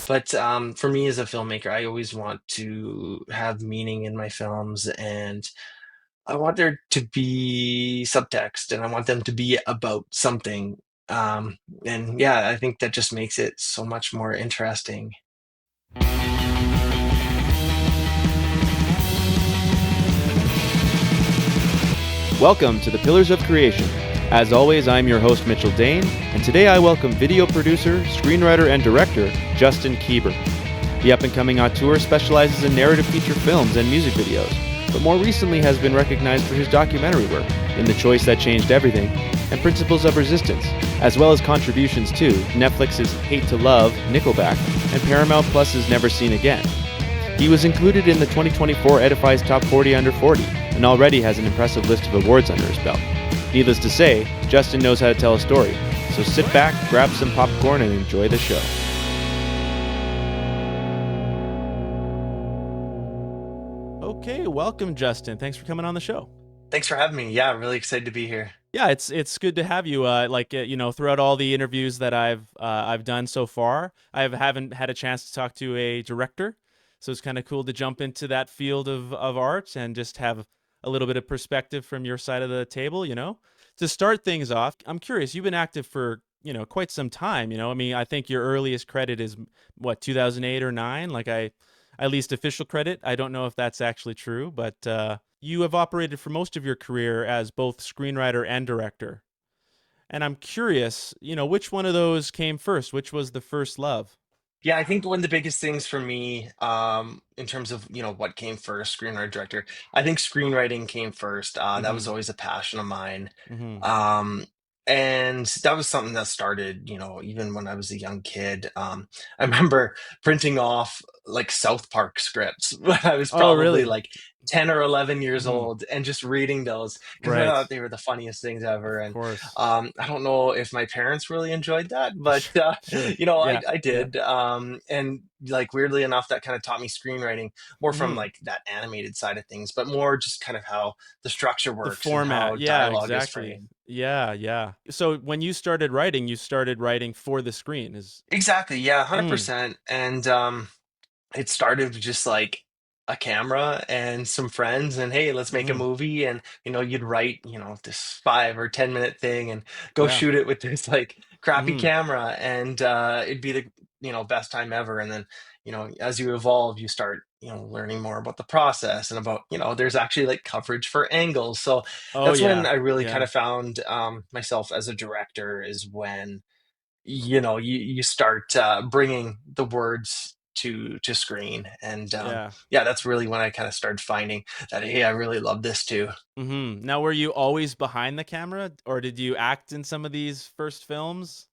But for me as a filmmaker, I always want to have meaning in my films, and I want there to be subtext, and I want them to be about something. And yeah, I think that just makes it so much more interesting. Welcome to the Pillars of Creation. As always, I'm your host, Mitchel Dane, and today I welcome video producer, screenwriter, and director, Justin Kueber. The up-and-coming auteur specializes in narrative feature films and music videos, but more recently has been recognized for his documentary work, In the Choice That Changed Everything, and Principles of Resistance, as well as contributions to Netflix's Hate to Love, Nickelback, and Paramount Plus's Never Seen Again. He was included in the 2024 Edify's Top 40 Under 40, and already has an impressive list of awards under his belt. Needless to say, Justin knows how to tell a story, so sit back, grab some popcorn, and enjoy the show. Okay, welcome, Justin. Thanks for coming on the show. Thanks for having me. Yeah, really excited to be here. Yeah, it's good to have you. Throughout all the interviews that I've done so far, haven't had a chance to talk to a director, so it's kind of cool to jump into that field of art and just have a little bit of perspective from your side of the table. To start things off, I'm curious. You've been active for quite some time. I mean, I think your earliest credit is what, 2008 or 9. At least official credit. I don't know if that's actually true, but you have operated for most of your career as both screenwriter and director. And I'm curious, which one of those came first? Which was the first love? Yeah, I think one of the biggest things for me, in terms of, what came first, screenwriter, director, I think screenwriting came first. That was Mm-hmm. always a passion of mine. Mm-hmm. Um, and that was something that started, even when I was a young kid. I remember printing off like South Park scripts when I was Oh, probably really? like 10 or 11 years Mm-hmm. old and just reading those because I Right. thought they were the funniest things ever. Of And course. I don't know if my parents really enjoyed that, but Sure. Sure. I Yeah. I Yeah. did. And like weirdly enough, that kind of taught me screenwriting more from Mm-hmm. like that animated side of things, but more just kind of how the structure The works and format. how Yeah, dialogue is exactly. framed. Yeah, yeah. So when you started writing for the screen. Is Exactly. Yeah, mm, 100%. And it started with just like a camera and some friends and hey, let's make a mm-hmm. movie. And you'd write, this 5 or 10 minute thing and go Yeah. shoot it with this like crappy Mm-hmm. camera, and it'd be the best time ever. And then as you evolve, you start learning more about the process and about there's actually like coverage for angles. So Oh that's when yeah. I really kind Yeah. of found myself as a director, is when you start bringing the words to screen. And Yeah. yeah, that's really when I kind of started finding that hey, I really love this too. Mm-hmm. Now, were you always behind the camera, or did you act in some of these first films?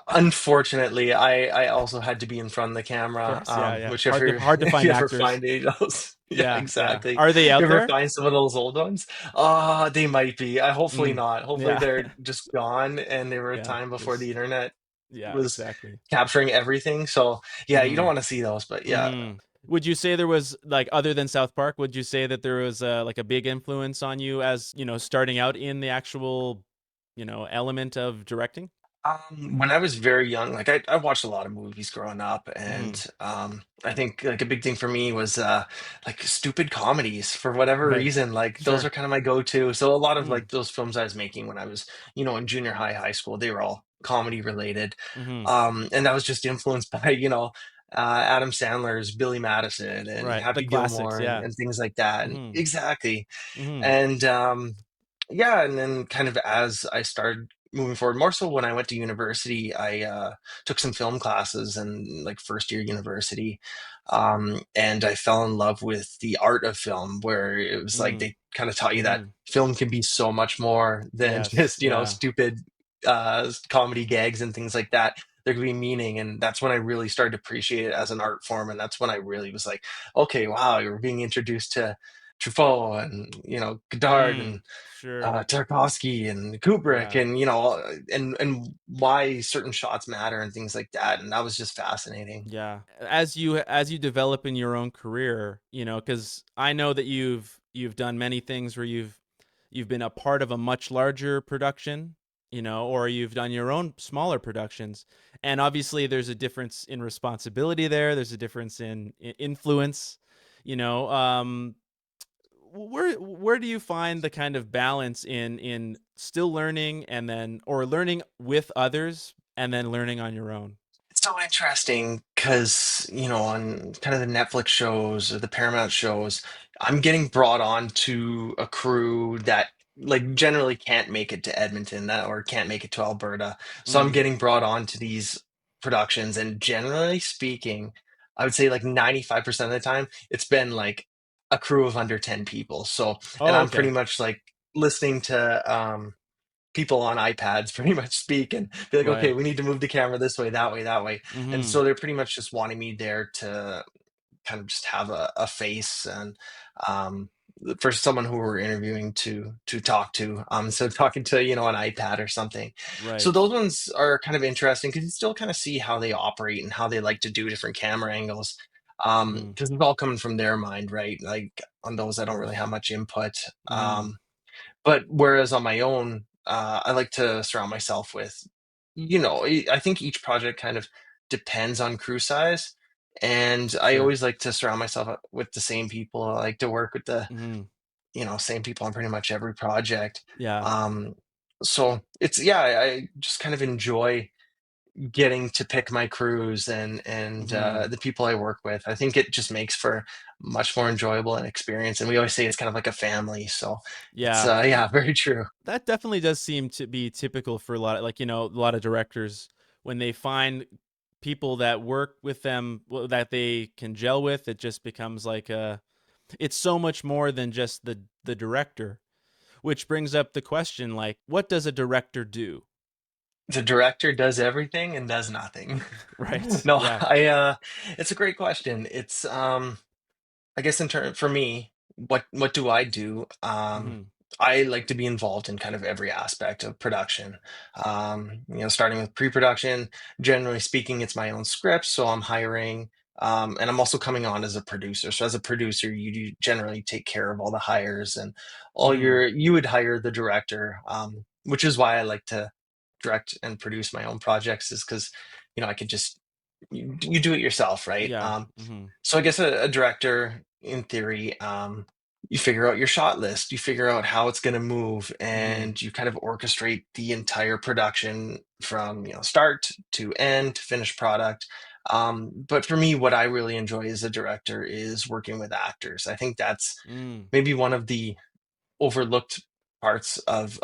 Unfortunately, I also had to be in front of the Of camera, course, yeah, yeah. which if Hard to if find you ever actors. find any of those, yeah, Yeah, yeah. exactly. Are they You out ever there? find some of those old ones? They might be. I hopefully Mm. not. Hopefully Yeah, they're just gone, and they were a yeah. time before the There's, internet yeah, was exactly. capturing everything. So yeah, you don't Mm-hmm. want to see those, but yeah. Mm-hmm. Would you say there was, like, other than South Park? Would you say that there was like a big influence on you as starting out in the actual element of directing? When I was very young, like I watched a lot of movies growing up, Mm-hmm. and I think like a big thing for me was like stupid comedies for whatever Right. reason. Like those Sure. are kind of my go-to. So a lot of Mm-hmm. like those films I was making when I was, in junior high, high school, they were all comedy related. Mm-hmm. And that was just influenced by, Adam Sandler's Billy Madison and Right. The Happy classics. Gilmore Yeah. and things like that. And Mm-hmm. exactly. Mm-hmm. And yeah, and then kind of as I started moving forward, more so when I went to university, I took some film classes and like first year university, and I fell in love with the art of film, where it was like Mm. they kind of taught you that Mm-hmm. film can be so much more than Yes. just Yeah. stupid comedy gags and things like that. There could be meaning, and that's when I really started to appreciate it as an art form, and that's when I really was like, okay, wow, you're being introduced to Truffaut and Godard and Mm. Sure. Tarkovsky and Kubrick, Yeah. and and why certain shots matter and things like that, and that was just fascinating. Yeah. As you develop in your own career, because I know that you've done many things where you've been a part of a much larger production, or you've done your own smaller productions. And obviously there's a difference in responsibility there. There's a difference in influence, you know. Where do you find the kind of balance in still learning and then or learning with others and then learning on your own? It's so interesting because, on kind of the Netflix shows or the Paramount shows, I'm getting brought on to a crew that like generally can't make it to Edmonton or can't make it to Alberta. So I'm Mm. getting brought on to these productions, and generally speaking, I would say like 95% of the time, it's been like a crew of under 10 people. So, and Oh, I'm pretty okay. much like listening to people on iPads pretty much speak and be like, okay, Right. we need to move the camera this way, that way, that way. And Mm-hmm. so they're pretty much just wanting me there to kind of just have a face and um, for someone who we're interviewing to talk to. So talking to, an iPad or something. So Right. those ones are kind of interesting because you still kind of see how they operate and how they like to do different camera angles. Mm-hmm. Because it's all coming from their mind, right? Like on those, I don't really have much input. Mm. But whereas on my own, I like to surround myself with, I think each project kind of depends on crew size. And I Sure. always like to surround myself with the same people. I like to work with the, Mm-hmm. same people on pretty much every project. Yeah. Um, so it's, yeah, I just kind of enjoy getting to pick my crews and Mm-hmm. the people I work with. I think it just makes for much more enjoyable an experience. And we always say it's kind of like a family. So it's Yeah. yeah, very true. That definitely does seem to be typical for a lot of, like, a lot of directors when they find people that work with them, that they can gel with. It just becomes like it's so much more than just the director, which brings up the question, like, what does a director do? The director does everything and does nothing. Right. No, Yeah. it's a great question. It's I guess in turn for me, what do I do? Mm-hmm. I like to be involved in kind of every aspect of production. Starting with pre-production. Generally speaking, it's my own script, so I'm hiring, and I'm also coming on as a producer. So as a producer, you do generally take care of all the hires and all Mm-hmm. you would hire the director, which is why I like to direct and produce my own projects, is because I could just you do it yourself, right? Yeah. Mm-hmm. So I guess a director, in theory, you figure out your shot list, you figure out how it's going to move, Mm-hmm. and you kind of orchestrate the entire production from start to end to finished product. But for me, what I really enjoy as a director is working with actors. I think that's Mm. maybe one of the overlooked parts of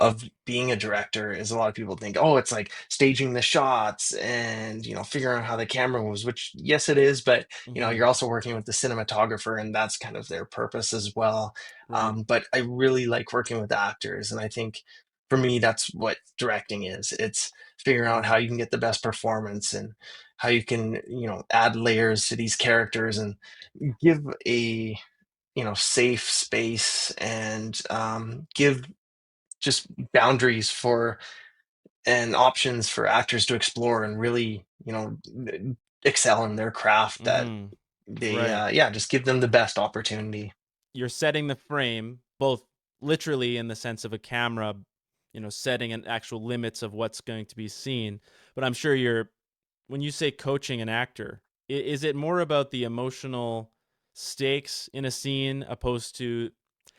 being a director. Is a lot of people think, oh, it's like staging the shots and figuring out how the camera moves, which yes it is, but Mm-hmm. you're also working with the cinematographer, and that's kind of their purpose as well. Right. But I really like working with actors, and I think for me that's what directing is. It's figuring out how you can get the best performance and how you can add layers to these characters and give a safe space and give just boundaries for and options for actors to explore and really excel in their craft, that Mm-hmm. they Right. yeah, just give them the best opportunity. You're setting the frame, both literally in the sense of a camera, setting an actual limits of what's going to be seen. But I'm sure when you say coaching an actor, is it more about the emotional stakes in a scene opposed to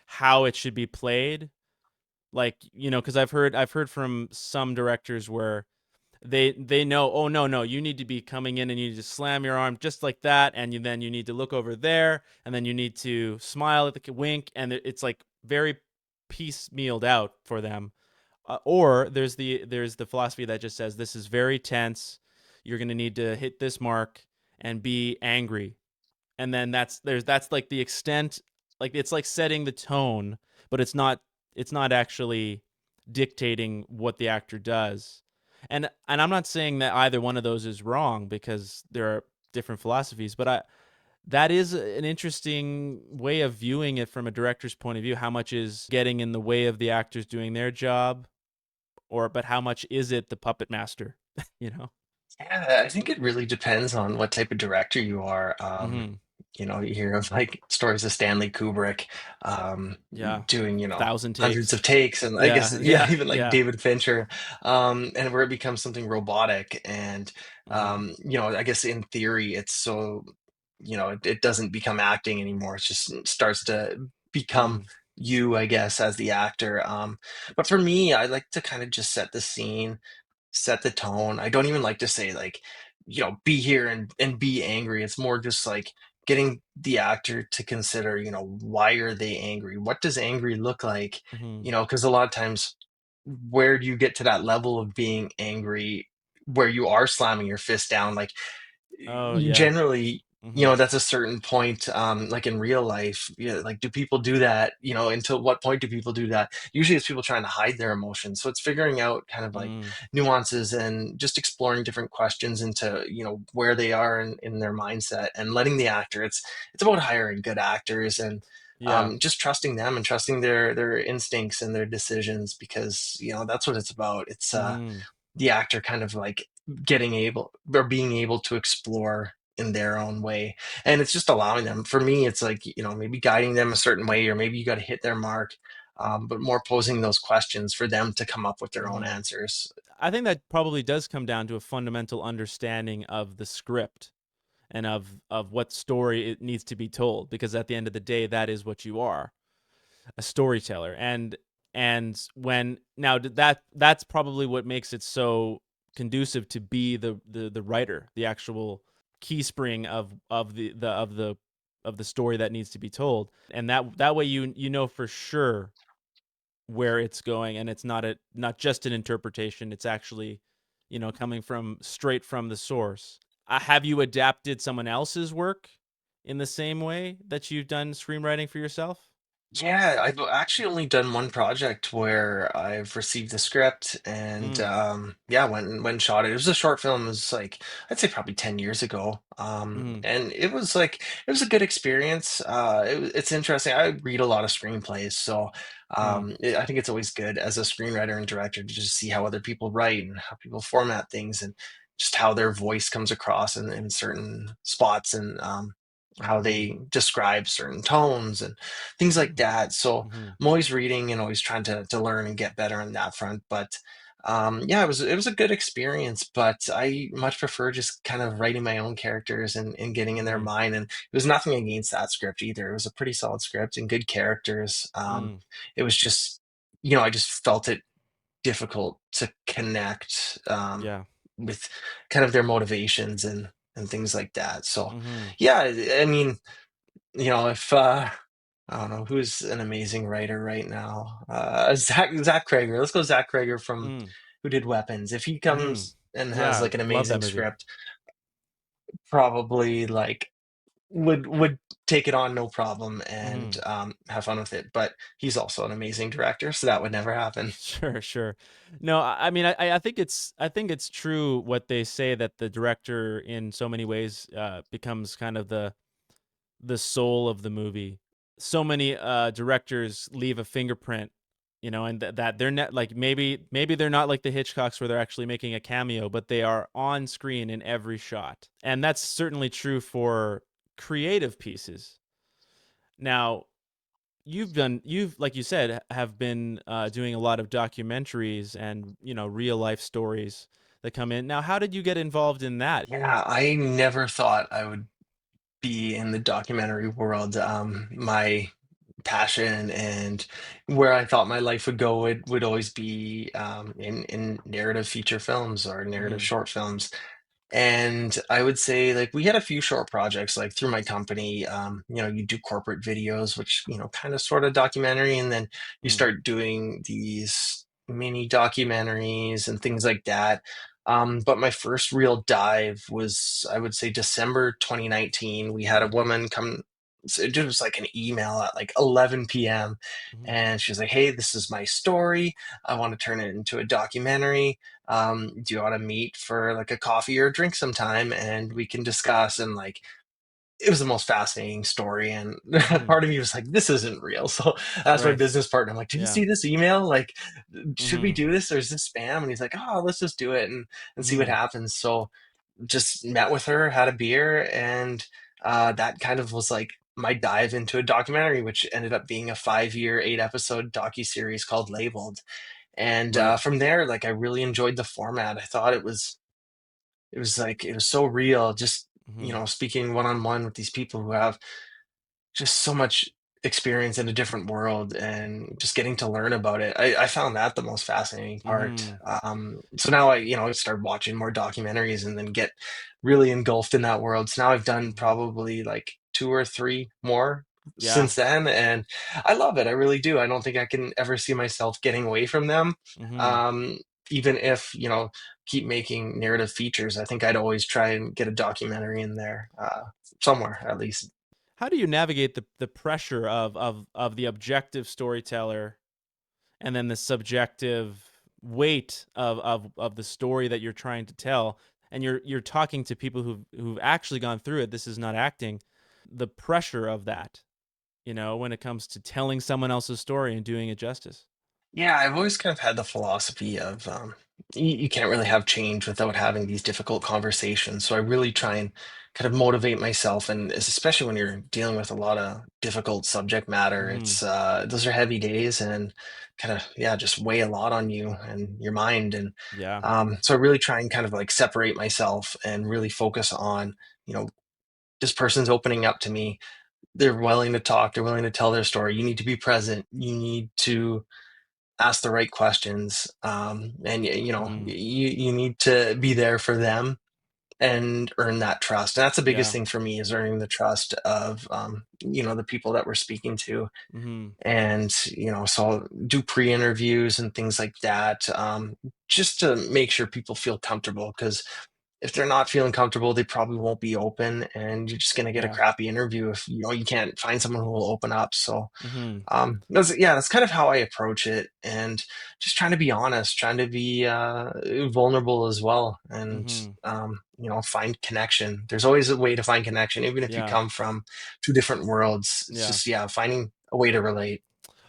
how it should be played? Like, because I've heard from some directors where they know, oh no no, you need to be coming in and you need to slam your arm just like that, and then you need to look over there, and then you need to smile at the wink, and it's like very piecemealed out for them. Or there's the philosophy that just says this is very tense, you're going to need to hit this mark and be angry, and then that's like the extent, like it's like setting the tone, but it's not actually dictating what the actor does. And I'm not saying that either one of those is wrong, because there are different philosophies, but I that is an interesting way of viewing it from a director's point of view. How much is getting in the way of the actors doing their job, or but how much is it the puppet master? you know Yeah, I think it really depends on what type of director you are. mhm You hear of like stories of Stanley Kubrick um, Yeah. doing, Thousand hundreds takes. of takes, and I guess, Yeah, yeah, yeah, even like yeah. David Fincher, and where it becomes something robotic. And, Mm-hmm. I guess in theory, it's so, it doesn't become acting anymore. It just starts to become Mm-hmm. you, I guess, as the actor. But for me, I like to kind of just set the scene, set the tone. I don't even like to say like, be here and be angry. It's more just like getting the actor to consider, why are they angry? What does angry look like? Mm-hmm. Because a lot of times, where do you get to that level of being angry where you are slamming your fist down? Like, Oh yeah. generally, Mm-hmm. that's a certain point, like in real life. Yeah, like, do people do that? Until what point do people do that? Usually it's people trying to hide their emotions. So it's figuring out kind of like Mm. nuances and just exploring different questions into, where they are in their mindset, and letting the actor, it's about hiring good actors, and Yeah. just trusting them and trusting their instincts and their decisions, because that's what it's about. It's Mm. the actor kind of like getting able or being able to explore in their own way. And it's just allowing them. For me, it's like, maybe guiding them a certain way, or maybe you got to hit their mark, but more posing those questions for them to come up with their own Mm-hmm. answers. I think that probably does come down to a fundamental understanding of the script and of what story it needs to be told, because at the end of the day that is what you are, a storyteller. And when now that's probably what makes it so conducive to be the writer, the actual key spring of the story that needs to be told. And that way you know for sure where it's going, and it's not just an interpretation. It's actually, coming from straight from the source. Have you adapted someone else's work in the same way that you've done screenwriting for yourself? Yeah, I've actually only done one project where I've received the script, and Mm, yeah, went and shot it. It was a short film. It was like, I'd say probably 10 years ago. mm, And it was a good experience. It's interesting. I read a lot of screenplays, so mm, I think it's always good as a screenwriter and director to just see how other people write and how people format things, and just how their voice comes across in certain spots, and how mm, they describe certain tones and things like mm, that. So mm, I'm always reading and always trying to learn and get better on that front. But yeah, it was a good experience. But I much prefer just kind of writing my own characters and getting in their mm, mind. And it was nothing against that script either. It was a pretty solid script and good characters. mm. It was just, I just felt it difficult to connect, Yeah. with kind of their motivations and things like that. So Mm, yeah, I mean, if I don't know who's an amazing writer right now. Zach Krager. Let's go Zach Krager from mm, who did Weapons. If he mm. comes and has Yeah, like an love that amazing movie. script, probably like would take it on no problem and Mm. have fun with it. But he's also an amazing director, so that would never happen. Sure, sure. No, I mean, I think it's true what they say, that the director, in so many ways, becomes kind of the soul of the movie. So many directors leave a fingerprint, and that they're not like, maybe they're not like the Hitchcocks where they're actually making a cameo, but they are on screen in every shot, and that's certainly true for creative pieces. Now, you've like you said, have been doing a lot of documentaries and real life stories that come in. Now, how did you get involved in that? Yeah, I never thought I would be in the documentary world. My passion and where I thought my life would go would always be, in narrative feature films or narrative Mm-hmm. short films. And I would say, like, we had a few short projects, like through my company. You do corporate videos, which, kind of sort of documentary, and then you Mm, start doing these mini documentaries and things like that. But my first real dive was, I would say, December 2019. We had a woman come, so it was like an email at like 11 p.m. mm, And she was like, "Hey, this is my story. I want to turn it into a documentary. Do you want to meet for like a coffee or a drink sometime, and we can discuss?" And like, it was the most fascinating story, and mm. part of me was like, this isn't real. So I asked my Right. business partner, I'm like, "Did you Yeah. see this email? Like, should we Mm-hmm. do this, or is this spam?" And he's like, "Oh, let's just do it and see what Mm-hmm. happens." So just met with her, had a beer, and that kind of was like my dive into a documentary, which ended up being a 5-year, 8-episode docu-series called Labeled. And Right. from there, like I really enjoyed the format. I thought it was like it was so real, just Hmm. speaking one on one with these people who have just so much experience in a different world and just getting to learn about it. I found that the most fascinating part. Hmm. So now I started watching more documentaries and then get really engulfed in that world. So now I've done Hmm. probably like two or three more Yeah. since then, and I love it. I really do. I don't think I can ever see myself getting away from them. Hmm. Um, even if, keep making narrative features, I think I'd always try and get a documentary in there, somewhere at least. How do you navigate the pressure of the objective storyteller and then the subjective weight of the story that you're trying to tell? And you're talking to people who've actually gone through it. This is not acting. The pressure of that, when it comes to telling someone else's story and doing it justice. Yeah, I've always kind of had the philosophy of you can't really have change without having these difficult conversations. So I really try and kind of motivate myself, and especially when you're dealing with a lot of difficult subject matter, Hmm. it's those are heavy days and kind of yeah, just weigh a lot on you and your mind. And Yeah. so I really try and kind of like separate myself and really focus on you know this person's opening up to me. They're willing to talk. They're willing to tell their story. You need to be present. You need to ask the right questions, and Hmm. you need to be there for them and earn that trust. And that's the biggest Yeah. thing for me, is earning the trust of the people that we're speaking to. Hmm. And so I'll do pre-interviews and things like that, just to make sure people feel comfortable, because if they're not feeling comfortable, they probably won't be open, and you're just going to get a Yeah. crappy interview if you can't find someone who will open up. So Hmm. that's kind of how I approach it, and just trying to be honest, trying to be vulnerable as well, and Hmm. find connection. There's always a way to find connection, even if you Yeah. come from two different worlds. It's Yeah. just finding a way to relate.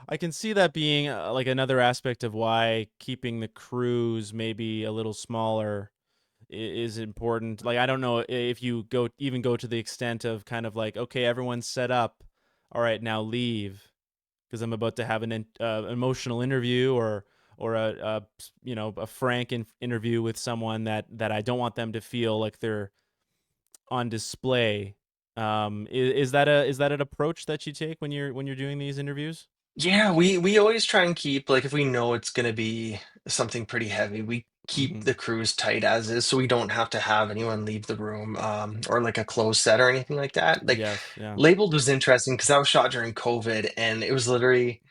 I can see that being like another aspect of why keeping the crews maybe a little smaller is important. Like I don't know if you go to the extent of kind of like, okay, everyone's set up. All right, now leave because I'm about to have an emotional interview or a frank interview with someone that I don't want them to feel like they're on display. Is that an approach that you take when you're doing these interviews? Yeah, we always try and keep, like, if we know it's gonna be something pretty heavy, we keep Hmm. the crews tight as is, so we don't have to have anyone leave the room, or like a closed set or anything like that. Like, Yes. Yeah. Labeled was interesting because that was shot during COVID, and it was literally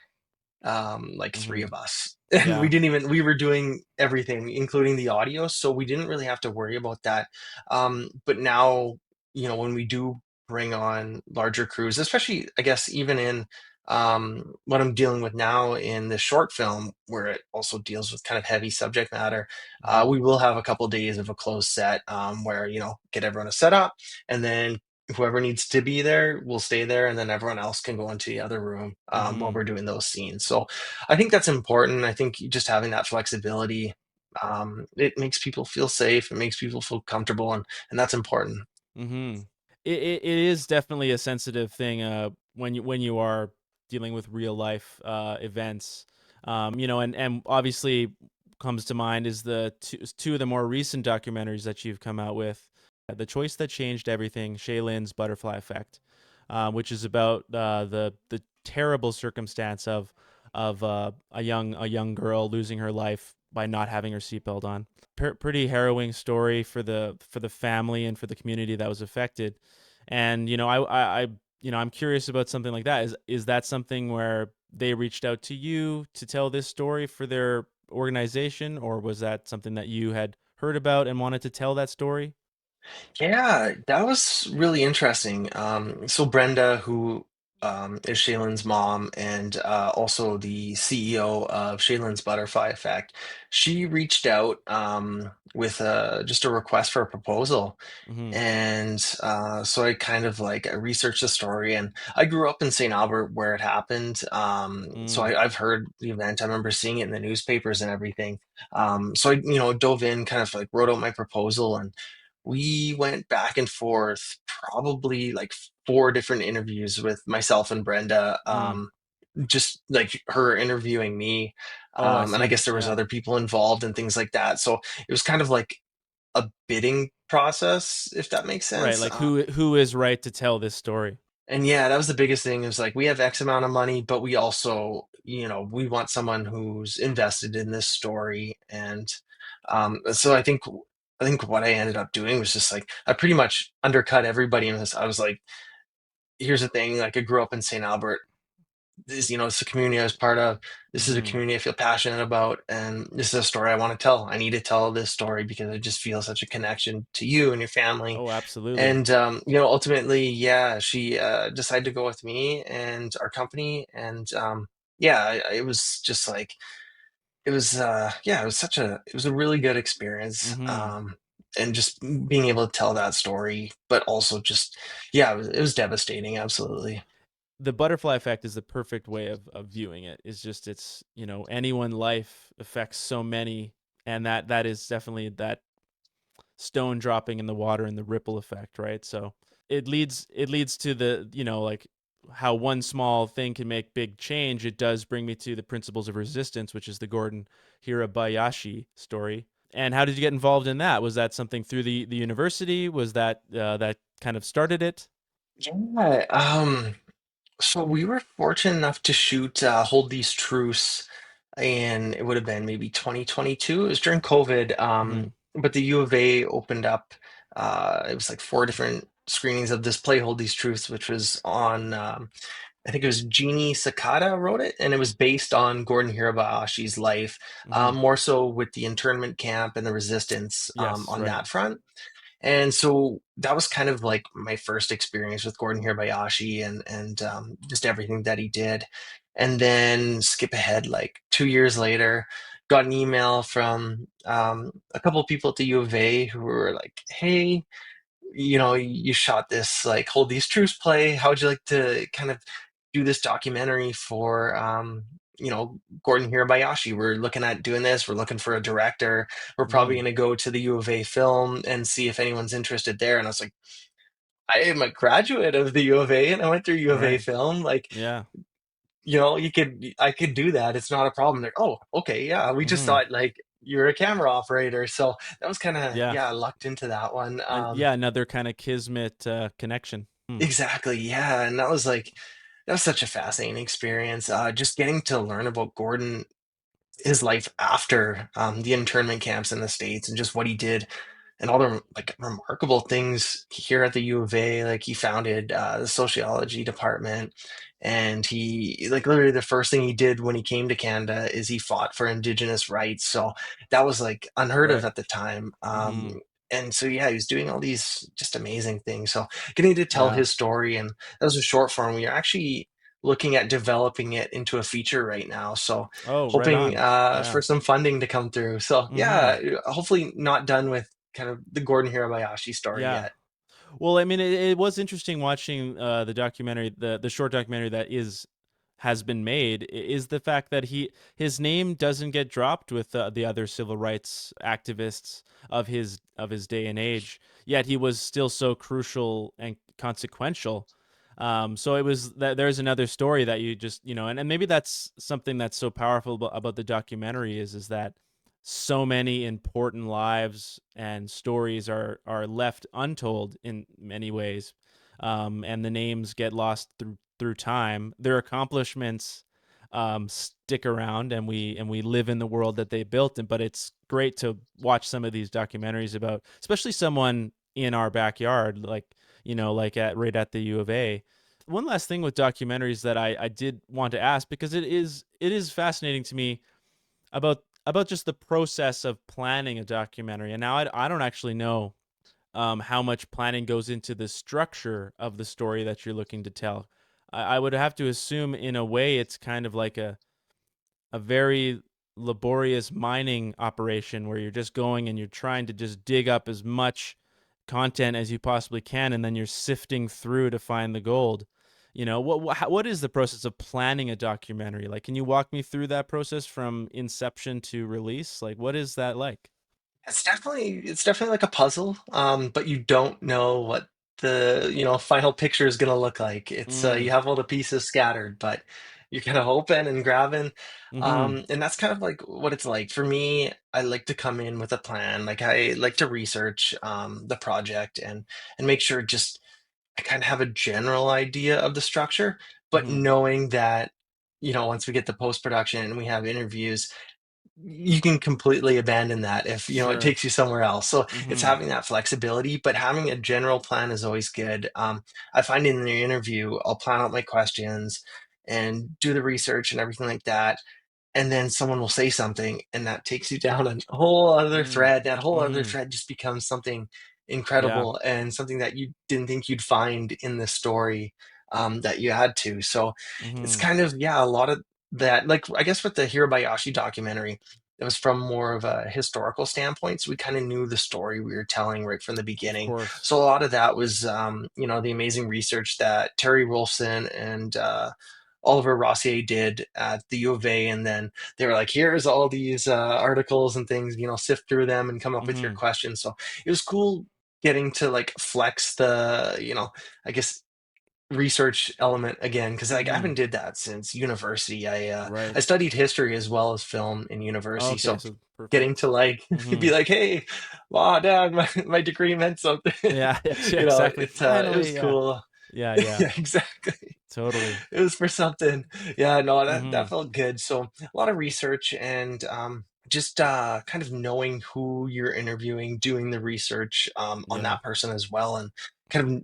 like three Hmm. of us. And Yeah. we were doing everything, including the audio. So we didn't really have to worry about that. But now, when we do bring on larger crews, especially, I guess, even in what I'm dealing with now in the short film, where it also deals with kind of heavy subject matter, Hmm. we will have a couple days of a closed set, where, get everyone to set up, and then whoever needs to be there will stay there, and then everyone else can go into the other room while Hmm. we're doing those scenes. So I think that's important. I think just having that flexibility, it makes people feel safe, it makes people feel comfortable, and that's important. Hmm. It is definitely a sensitive thing when you are dealing with real life events. And obviously comes to mind is the two of the more recent documentaries that you've come out with. The Choice That Changed Everything, Shaylin's Butterfly Effect, which is about the terrible circumstance of a young girl losing her life by not having her seatbelt on. Pretty harrowing story for the family and for the community that was affected. And I'm curious about something like that. Is that something where they reached out to you to tell this story for their organization, or was that something that you had heard about and wanted to tell that story? Yeah, that was really interesting. So Brenda, who is Shaylin's mom and also the CEO of Shaylin's Butterfly Effect, she reached out with just a request for a proposal. Mm-hmm. And so I kind of like I researched the story, and I grew up in St. Albert where it happened. So Mm. I've heard the event. I remember seeing it in the newspapers and everything. So I dove in, kind of like wrote out my proposal, and we went back and forth probably like 4 different interviews with myself and Brenda. Mm. Just like her interviewing me. Oh, I And I see. guess there was Yeah. other people involved and things like that. So it was kind of like a bidding process, if that makes Right. sense. Like who is right to tell this story? And yeah, that was the biggest thing. It was like we have X amount of money, but we also, we want someone who's invested in this story. And so I think what I ended up doing was just like I pretty much undercut everybody in this. I was like, here's the thing, like I grew up in St. Albert. This, it's the community I was part of. This is a Mm-hmm. community I feel passionate about, and this is a story I want to tell. I need to tell this story because I just feel such a connection to you and your family. Oh, absolutely. And ultimately, yeah, she decided to go with me and our company, and yeah, it was just like yeah, it was a really good experience. Mm-hmm. And just being able to tell that story, but also just yeah, it was devastating, absolutely. The butterfly effect is the perfect way of viewing it. Is just it's any one life affects so many, and that is definitely that stone dropping in the water and the ripple effect, right? So it leads to the like how one small thing can make big change. It does bring me to the principles of resistance, which is the Gordon Hirabayashi story. And how did you get involved in that? Was that something through the university? Was that that kind of started it? Yeah, so we were fortunate enough to shoot Hold These Truths, and it would have been maybe 2022. It was during COVID, Mm-hmm. but the U of A opened up. It was like 4 different screenings of this play, Hold These Truths, which was on, I think it was Jeannie Sakata wrote it, and it was based on Gordon Hirabayashi's life, Mm-hmm. more so with the internment camp and the resistance Yes, on right. that front. And so that was kind of like my first experience with Gordon Hirabayashi and just everything that he did. And then skip ahead like 2 years later, got an email from a couple of people at the U of A who were like, "Hey, you shot this like Hold These Truths play. How would you like to kind of do this documentary for Gordon Hirabayashi? We're looking at doing this. We're looking for a director. We're probably Mm. going to go to the U of A Film and see if anyone's interested there." And I was like, I am a graduate of the U of A and I went through U of A Right. Film. Like, Yeah. I could do that. It's not a problem. They're, oh, okay, yeah. We just Mm-hmm. thought like you're a camera operator. So that was kind of, Yeah. yeah, I lucked into that one. And yeah, another kind of kismet connection. Hmm. Exactly, yeah, and that was such a fascinating experience, just getting to learn about Gordon, his life after, the internment camps in the States and just what he did and all the, like, remarkable things here at the U of A, like, he founded, the sociology department, and he like, literally the first thing he did when he came to Canada is he fought for Indigenous rights, so that was, like, unheard of Right. at the time, Mm-hmm. and so, yeah, he was doing all these just amazing things, so getting to tell Yeah. his story, and that was a short form. We are actually looking at developing it into a feature right now, so Oh, right hoping on. Yeah. for some funding to come through. So Mm-hmm. yeah, hopefully not done with kind of the Gordon Hirabayashi story Yeah. yet. Well, I mean, it was interesting watching the documentary, the short documentary that has been made. Is the fact that his name doesn't get dropped with the other civil rights activists of his day and age. Yet he was still so crucial and consequential. So it was that there's another story that you just and maybe that's something that's so powerful about the documentary is that so many important lives and stories are left untold in many ways, and the names get lost through time. Their accomplishments stick around, and we live in the world that they built. But it's great to watch some of these documentaries about, especially someone in our backyard, like like at right at the U of A. One last thing with documentaries that I did want to ask, because it is fascinating to me about just the process of planning a documentary. And now I don't actually know how much planning goes into the structure of the story that you're looking to tell. I would have to assume, in a way, it's kind of like a very laborious mining operation where you're just going and you're trying to just dig up as much content as you possibly can, and then you're sifting through to find the gold. What is the process of planning a documentary? Like, can you walk me through that process from inception to release? Like, what is that like? It's definitely like a puzzle, but you don't know what the final picture is gonna look like. It's Mm. you have all the pieces scattered, but you're kind of hoping and grabbing, Mm-hmm. and that's kind of like what it's like for me. I like to come in with a plan. Like I like to research the project and make sure just I kind of have a general idea of the structure, but Mm-hmm. knowing that once we get the post production and we have interviews you can completely abandon that if it Sure. takes you somewhere else. So it's Mm-hmm. having that flexibility, but having a general plan is always good. I find in the interview I'll plan out my questions and do the research and everything like that, and then someone will say something and that takes you down a whole other Mm. thread. That whole other Mm-hmm. thread just becomes something Yeah. incredible and something that you didn't think you'd find in the story, that you had to. So it's Mm-hmm. kind of, yeah, a lot of that. Like, I guess with the Hirabayashi documentary, it was from more of a historical standpoint. So we kind of knew the story we were telling right from the Of beginning. course. So a lot of that was, the amazing research that Terry Wolfson and, Oliver Rossier did at the U of A, and then they were like, "Here's all these articles and things. Sift through them and come up with your Mm-hmm. questions." So it was cool getting to like flex the, I guess research element again because like I Mm-hmm. haven't did that since university. I Right. studied history as well as film in university, Okay. so So getting perfect. to like Mm-hmm. be like, "Hey, wow, dad, my degree meant something." Yeah. Yeah. Exactly. It was Finally. Yeah. cool. Yeah. Yeah. Yeah, exactly. Totally. It was for something. Yeah, no, that Mm-hmm. that felt good. So a lot of research and just kind of knowing who you're interviewing, doing the research on Yeah. that person as well, and kind of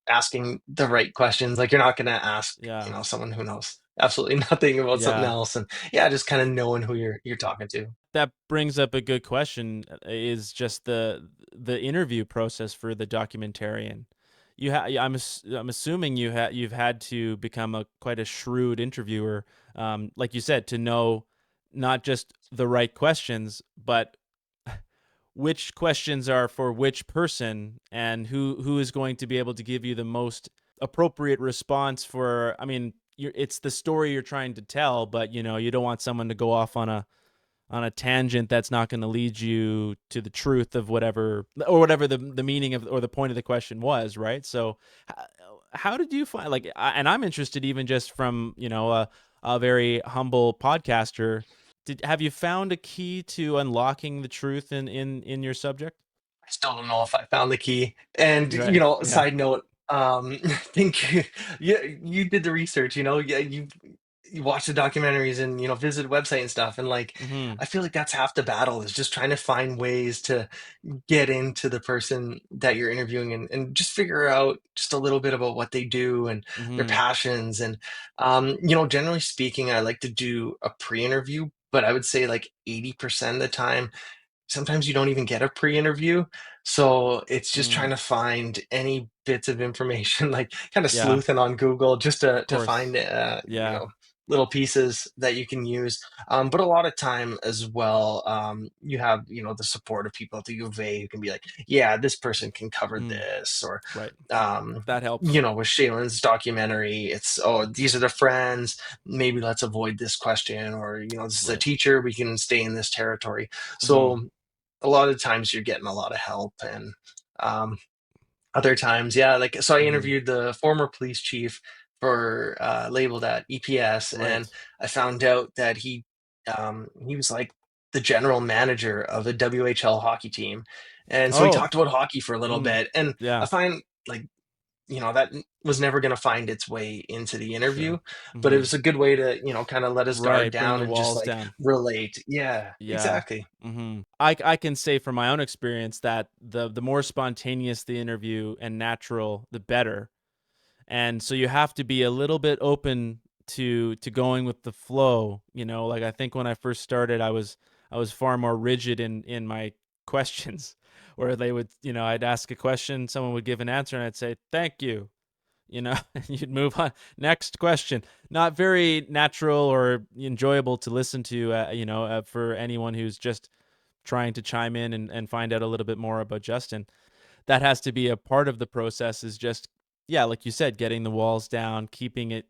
asking the right questions. Like you're not going to ask Yeah. someone who knows absolutely nothing about something Yeah. else, and yeah, just kind of knowing who you're talking to. That brings up a good question. Is just the interview process for the documentarian. I'm assuming you've had to become a quite a shrewd interviewer, like you said, to know not just the right questions, but which questions are for which person and who is going to be able to give you the most appropriate response for. I mean, it's the story you're trying to tell, but you don't want someone to go off on a tangent that's not going to lead you to the truth of whatever the meaning of or the point of the question was, right? So how did you find and I'm interested even just from a very humble podcaster, have you found a key to unlocking the truth in your subject? I still don't know if I found the key. And Right. Yeah. side note, I think you did the research. Yeah, you watch the documentaries and visit website and stuff. And like, Mhm. I feel like that's half the battle is just trying to find ways to get into the person that you're interviewing and just figure out just a little bit about what they do and their Mhm. passions. And generally speaking, I like to do a pre-interview, but I would say like 80% of the time sometimes you don't even get a pre-interview. So it's just Mm. trying to find any bits of information, like kind of Yeah. sleuthing on Google just Of to find, course. Yeah. little pieces that you can use. But a lot of time as well, you have, the support of people at the U of A who can be like, yeah, this person can cover Mm. this. Or, Right. That helps. with Shaylin's documentary, it's, oh, these are the friends. Maybe let's avoid this question. Or, this is a Right. teacher. We can stay in this territory. Mhm. So a lot of times you're getting a lot of help and um other times, yeah, like so I Mhm. interviewed the former police chief for labeled at EPS, and Right. I found out that he was like the general manager of the WHL hockey team, and so we Oh. talked about hockey for a little Mm. bit, and I Yeah. find like that was never going to find its way into the interview, Sure. but it Mhm. was a good way to kind of let his guard Right, bring down the and just walls like down. relate. Yeah, Yeah. exactly. I can say from my own experience that the more spontaneous the interview and natural, the better. And so you have to be a little bit open to going with the flow. Like I think when I first started, I was far more rigid in my questions, where they would, I'd ask a question, someone would give an answer, and I'd say thank you, and you'd move on. Next question. Not very natural or enjoyable to listen to, for anyone who's just trying to chime in and find out a little bit more about Justin. That has to be a part of the process, is just, yeah, like you said, getting the walls down, keeping it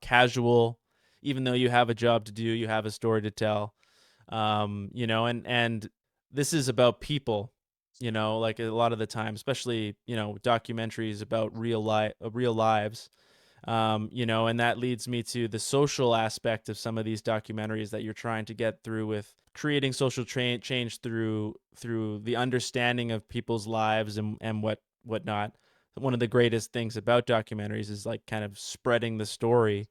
casual, even though you have a job to do, you have a story to tell. And this is about people, like a lot of the time, especially, documentaries about real lives. And that leads me to the social aspect of some of these documentaries that you're trying to get through with creating social change through the understanding of people's lives and whatnot. One of the greatest things about documentaries is like kind of spreading the story.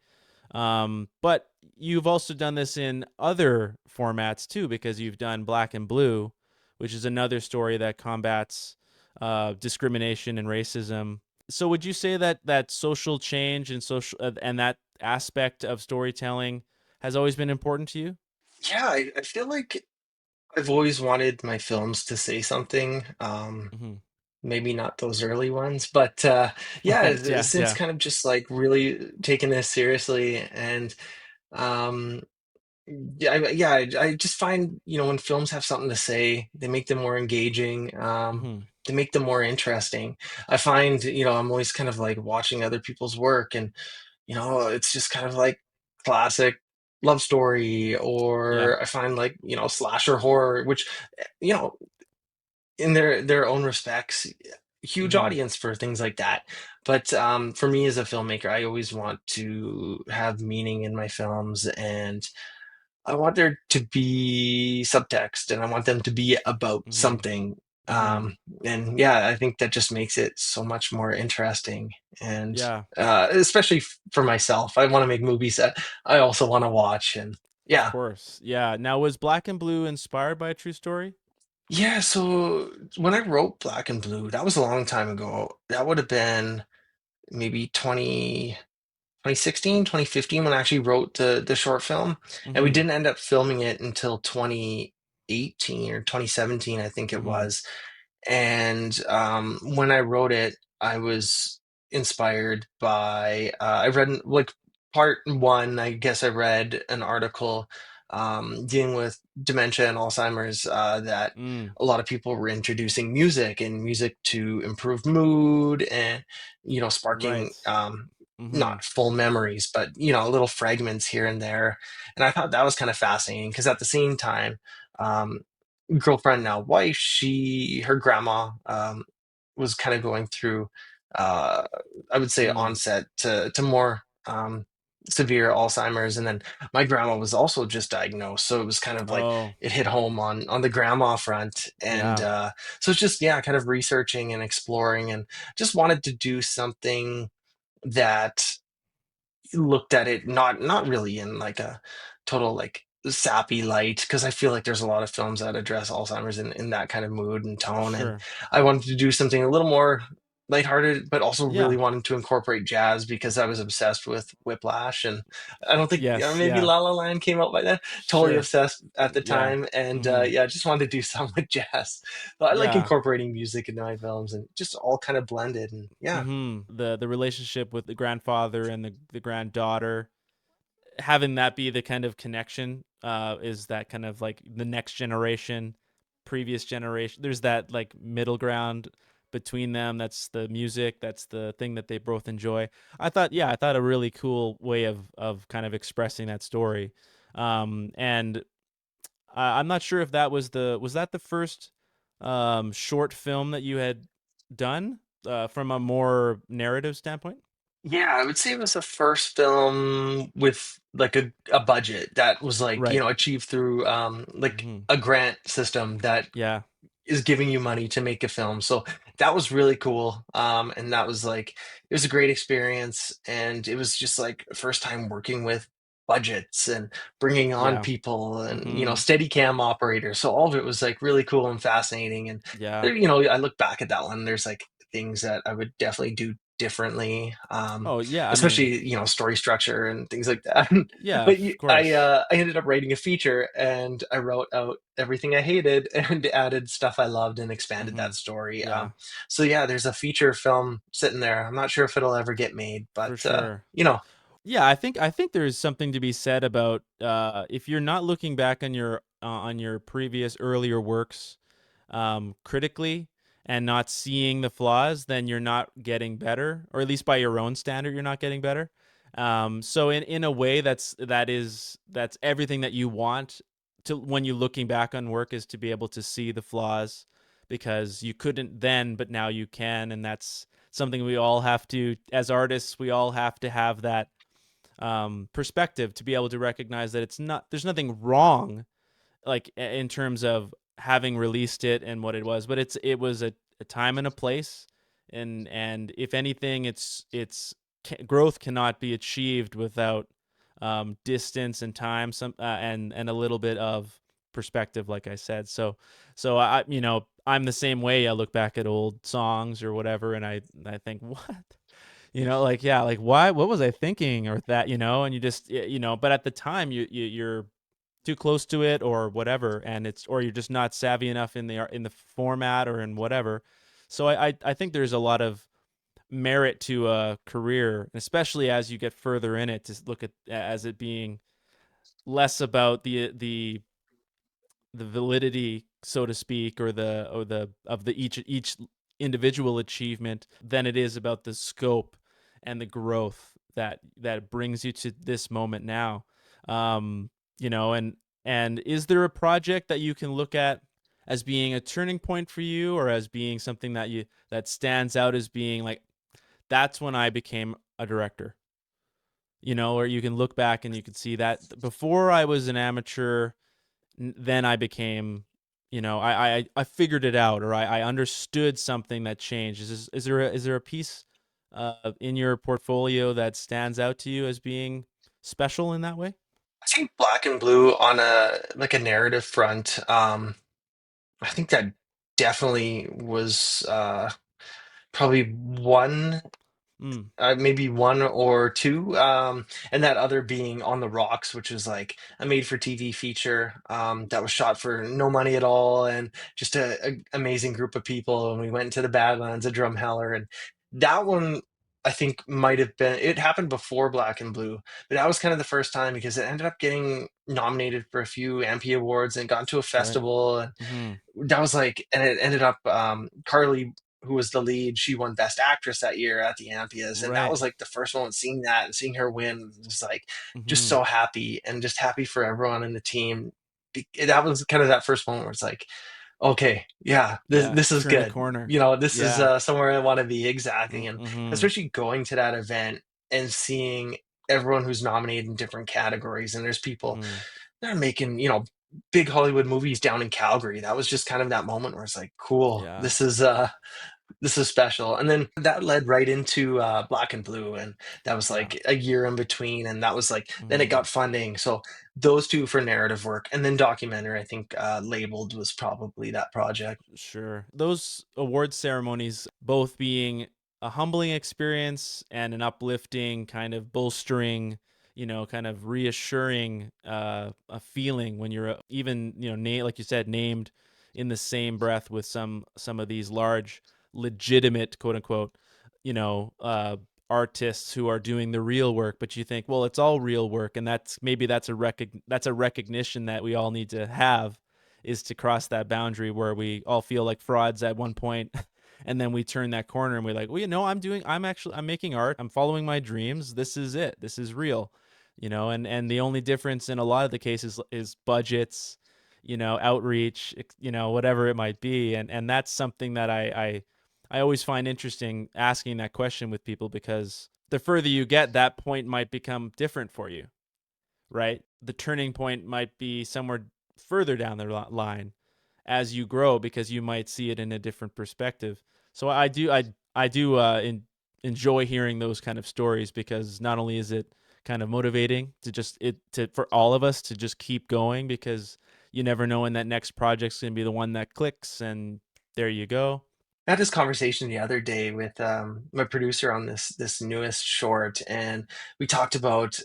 But you've also done this in other formats too, because you've done Black and Blue, which is another story that combats discrimination and racism. So, would you say that social change and social and that aspect of storytelling has always been important to you? Yeah, I feel like I've always wanted my films to say something. Hmm. Maybe not those early ones, but yeah, Right. Yeah. since Yeah. kind of just like really taking this seriously and um, I just find, when films have something to say, they make them more engaging. Hmm. They make them more interesting. I find, I'm always kind of like watching other people's work, and it's just kind of like classic love story, Yeah. or I find like, slasher horror, which, you know, in their own respects, huge Hmm. audience for things like that. But for me as a filmmaker, I always want to have meaning in my films, and I want there to be subtext, and I want them to be about Hmm. something. Hmm. Um, and yeah, I think that just makes it so much more interesting. And Yeah. especially for myself, I want to make movies that I also want to watch. And Of yeah, course. Yeah. Now, was Black and Blue inspired by a true story? yeah. So when I wrote Black and Blue, that was a long time ago. That would have been maybe 2016, 2015 when I actually wrote the short film. And we Hmm. didn't end up filming it until 2018 or 2017, I think it Hmm. was. And when I wrote it, I was inspired by, I read like part one, I guess I read an article dealing with dementia and Alzheimer's, that Mm. a lot of people were introducing music to improve mood and, Right. sparking Hmm. not full memories, but, little fragments here and there. And I thought that was kind of fascinating because at the same time, um, girlfriend, now wife, her grandma was kind of going through, uh, I would say, Mm. onset to more severe Alzheimer's, and then my grandma was also just diagnosed, so it was kind of like Oh, it hit home on the grandma front, and yeah. so it's just, yeah, kind of researching and exploring, and just wanted to do something that looked at it not really in like a total like sappy light, because I feel like there's a lot of films that address Alzheimer's in that kind of mood and tone, and Sure. I wanted to do something a little more lighthearted, but also really Yeah. wanted to incorporate jazz because I was obsessed with Whiplash, and I don't think, Yes. maybe Yeah. La La Land came out by then. Totally Sure. obsessed at the Yeah. time, and Hmm. yeah, just wanted to do something with jazz. But I like Yeah. incorporating music into my films, and just all kind of blended, and yeah. Hmm. The relationship with the grandfather and the granddaughter, having that be the kind of connection, is that kind of like the next generation, previous generation. There's that like middle ground between them. That's the music. That's the thing that they both enjoy. I thought a really cool way of kind of expressing that story. And I'm not sure if that was that the first short film that you had done from a more narrative standpoint. Yeah, I would say it was the first film with like a budget that was like, Right. achieved through like Hmm. a grant system that Yeah. is giving you money to make a film. So that was really cool. And that was like, it was a great experience. And it was just like first time working with budgets and bringing on Yeah. people and, Hmm. steady cam operators. So all of it was like really cool and fascinating. And Yeah. there, I look back at that one, there's like things that I would definitely do differently. Oh yeah. I mean, Especially, story structure and things like that. yeah. But Of course. I ended up writing a feature, and I wrote out everything I hated and added stuff I loved and expanded Hmm. that story. Yeah. So yeah, there's a feature film sitting there. I'm not sure if it'll ever get made, For but sure. you know, Yeah. I think there's something to be said about if you're not looking back on your previous earlier works critically and not seeing the flaws, then you're not getting better, or at least by your own standard, you're not getting better. So in a way, that's everything that you want to when you looking back on work is to be able to see the flaws because you couldn't then, but now you can, and that's something we all have to, as artists, we all have to have that perspective to be able to recognize that it's not there's nothing wrong like in terms of having released it and what it was, but it was a time and a place, and if anything, it's growth cannot be achieved without distance and time, and a little bit of perspective, like I said. So I I'm the same way. I look back at old songs or whatever, and I think what like yeah, like why what was I thinking or that and you just but at the time you're too close to it or whatever, and it's or you're just not savvy enough in the format or in whatever. So I think there's a lot of merit to a career, especially as you get further in it, to look at as it being less about the validity, so to speak, or the of the each individual achievement than it is about the scope and the growth that brings you to this moment now. Um, and is there a project that you can look at as being a turning point for you, or as being something that stands out as being like that's when I became a director? Or you can look back and you can see that before I was an amateur, then I became, I figured it out, or I understood something that changed. Is there a piece in your portfolio that stands out to you as being special in that way? I think Black and Blue on a like a narrative front. I think that definitely was probably one, Mm, maybe one or two, and that other being On the Rocks, which was like a made-for-TV feature that was shot for no money at all, and just a amazing group of people. And we went into the Badlands of Drumheller, and that one I think might have been. It happened before Black and Blue, but that was kind of the first time because it ended up getting nominated for a few Ampy Awards and got to a right. festival. And Mm-hmm. that was like, and it ended up Carly, who was the lead, she won Best Actress that year at the Ampias, and that Right. was like the first one seeing that and seeing her win. Was like just Mm-hmm. so happy and just happy for everyone in the team. That was kind of that first moment where it's like, okay, yeah, Yeah. this is Turn the good. corner. This is Yeah. somewhere I want to be exactly, and Mm-hmm. especially going to that event and seeing everyone who's nominated in different categories, and there's people Mm-hmm. that are making big Hollywood movies down in Calgary. That was just kind of that moment where it's like, cool, Yeah. this is special. And then that led right into Black and Blue, and that was Yeah. like a year in between, and that was like then it Mm-hmm. got funding. So those two for narrative work, and then documentary. I think labeled was probably that project. Sure. Those award ceremonies both being a humbling experience and an uplifting, kind of bolstering, kind of reassuring a feeling when you're even, like you said, named in the same breath with some of these large, legitimate, quote unquote, you know, uh, artists who are doing the real work. But you think, well, it's all real work, and that's a recognition that we all need to have, is to cross that boundary where we all feel like frauds at one point and then we turn that corner and we're like, well, I'm making art, I'm following my dreams, this is it, this is real. And the only difference in a lot of the cases is budgets, outreach, whatever it might be. And that's something that I always find interesting asking that question with people, because the further you get, that point might become different for you, right? The turning point might be somewhere further down the line as you grow, because you might see it in a different perspective. So I do enjoy hearing those kind of stories, because not only is it kind of motivating to just it to for all of us to just keep going, because you never know when that next project's going to be the one that clicks, and there you go. I had this conversation the other day with my producer on this newest short, and we talked about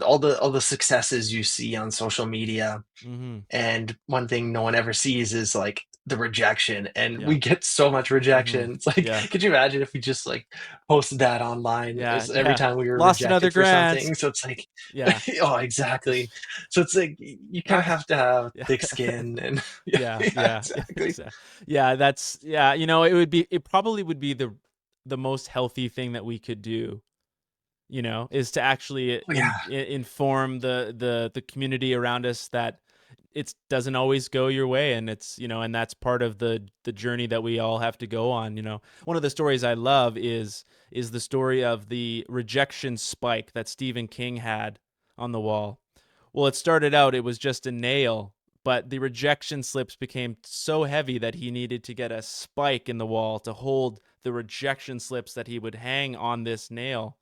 all the successes you see on social media. Mm-hmm. And one thing no one ever sees is like the rejection. And Yeah. we get so much Mm-hmm. rejection. It's like, Yeah. could you imagine if we just like posted that online Yeah. as every Yeah. time we were Lost another rejected for grant. something? So it's like, Yeah. oh, exactly. So it's like you kind of Not. have to have Yeah. thick skin and yeah, Yeah, yeah, yeah, yeah, exactly. exactly. Yeah, it probably would be the most healthy thing that we could do, is to actually Oh, yeah. inform the community around us that it doesn't always go your way, and it's, and that's part of the journey that we all have to go on. One of the stories I love is the story of the rejection spike that Stephen King had on the wall. Well, it started out, it was just a nail, but the rejection slips became so heavy that he needed to get a spike in the wall to hold the rejection slips that he would hang on this nail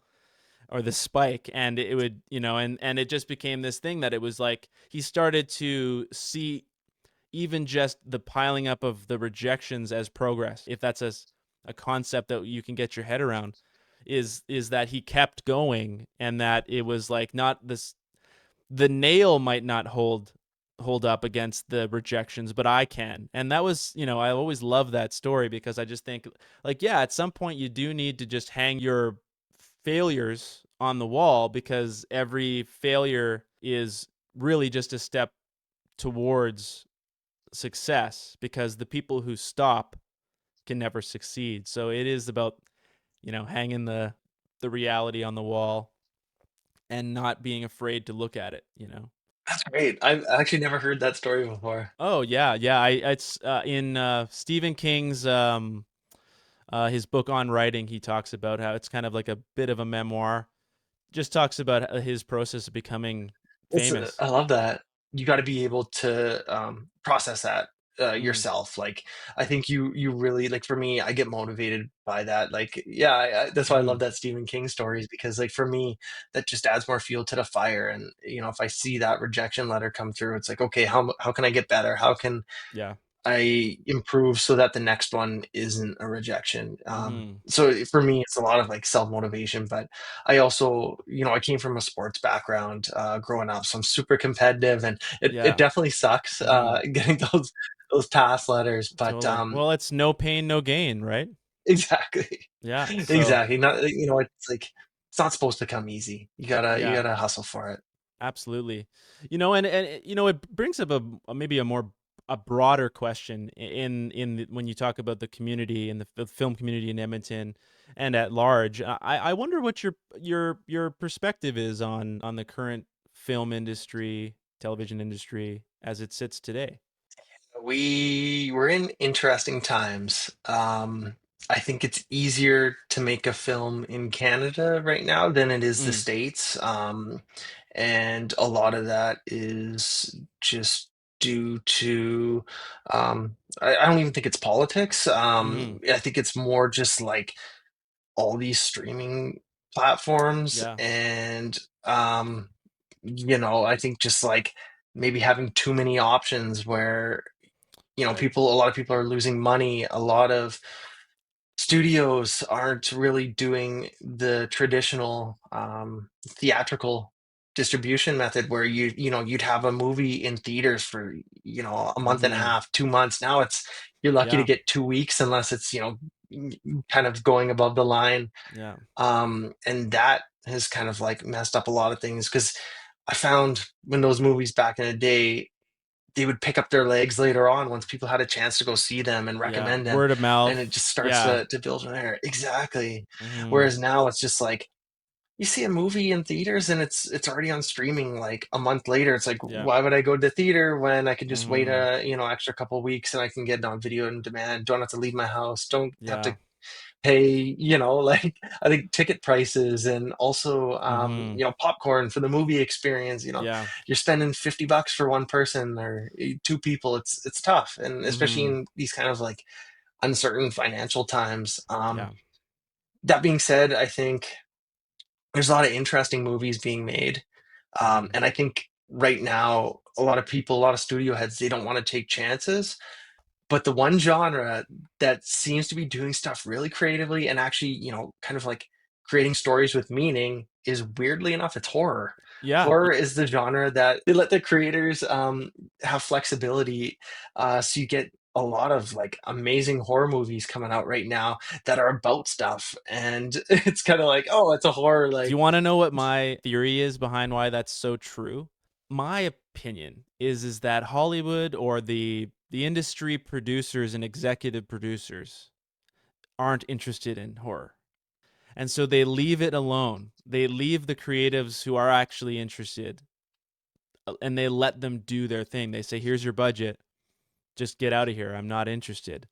or the spike, and it would, and it just became this thing that it was like he started to see even just the piling up of the rejections as progress, if that's a concept that you can get your head around, is that he kept going, and that it was like, not this, the nail might not hold up against the rejections, but I can. And that was, I always love that story, because I just think, like, yeah, at some point you do need to just hang your failures on the wall, because every failure is really just a step towards success, because the people who stop can never succeed. So it is about, hanging the reality on the wall and not being afraid to look at it. That's great. I've actually never heard that story before. Oh yeah, yeah. It's in Stephen King's his book on writing. He talks about how it's kind of like a bit of a memoir. Just talks about his process of becoming It's famous. I love that. You gotta be able to, process that, Mm, yourself, like, I think you really like, for me, I get motivated by that, like, yeah, that's why I love mm, that Stephen King stories because, like, for me, that just adds more fuel to the fire, and, if I see that rejection letter come through, it's like, "Okay, how can I get better? How can yeah. I improve so that the next one isn't a rejection?" Mm-hmm. So for me, it's a lot of like self motivation, but I also, I came from a sports background growing up, so I'm super competitive, and it Yeah. definitely sucks Mm-hmm. getting those pass letters, but Totally. Well, it's no pain, no gain, right? exactly, Yeah. So exactly. Not it's like it's not supposed to come easy. You yeah, gotta hustle for it. absolutely. And it brings up maybe a broader question when you talk about the community and the film community in Edmonton and at large. I wonder what your perspective is on the current film industry, television industry as it sits today. We're in interesting times. I think it's easier to make a film in Canada right now than it is the Mm, States. And a lot of that is just due to, I don't even think it's politics. mm-hmm. I think it's more just like all these streaming platforms Yeah. and, I think just like maybe having too many options where Right. a lot of people are losing money. A lot of studios aren't really doing the traditional theatrical distribution method where you'd have a movie in theaters for a month and a Mm-hmm. half, 2 months. Now it's you're lucky to Yeah. get 2 weeks unless it's kind of going above the line, Yeah. and that has kind of like messed up a lot of things because I found when those movies back in the day, they would pick up their legs later on once people had a chance to go see them and Yeah. recommend them, Word of and it mouth. just starts Yeah. to build from there. Exactly. Mm-hmm. Whereas now it's just like you see a movie in theaters and it's already on streaming like a month later. It's like, Yeah. why would I go to the theater when I could just wait Mm-hmm. a extra couple of weeks and I can get it on video on demand? Don't have to leave my house. Don't have to Yeah. pay, like I think ticket prices and also Mm-hmm. popcorn for the movie experience. Yeah. You're spending $50 for one person or two people. It's tough, and especially Mm-hmm. in these kind of like uncertain financial times. Yeah. That being said, I think there's a lot of interesting movies being made, Mm-hmm. and I think right now a lot of people, a lot of studio heads, they don't want to take chances, but the one genre that seems to be doing stuff really creatively and actually, kind of like creating stories with meaning is, weirdly enough, it's horror. Yeah. Horror is the genre that they let the creators have flexibility. So you get a lot of like amazing horror movies coming out right now that are about stuff. And it's kind of like, oh, it's a horror. Do you Like, want to know what my theory is behind why that's so true? My opinion is that Hollywood, or the industry producers and executive producers, aren't interested in horror. And so they leave it alone. They leave the creatives who are actually interested and they let them do their thing. They say, "Here's your budget. Just get out of here. I'm not interested."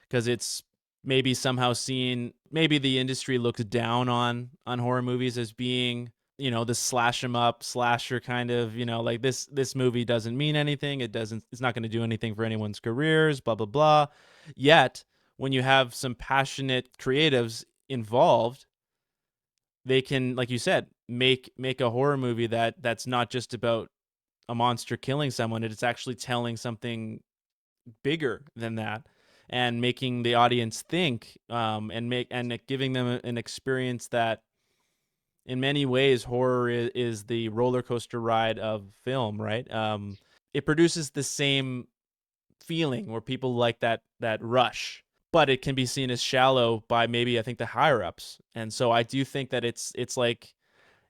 Because it's maybe somehow seen, maybe the industry looks down on horror movies as being, the slash 'em up slasher kind of, like this movie doesn't mean anything. It's not going to do anything for anyone's careers, blah blah blah. Yet when you have some passionate creatives involved, they can, like you said, make a horror movie that's not just about a monster killing someone. It's actually telling something bigger than that, and making the audience think, and giving them an experience that in many ways horror is the roller coaster ride of film, right? It produces the same feeling where people like that rush, but it can be seen as shallow by, maybe, I think, the higher ups. And so I do think that it's like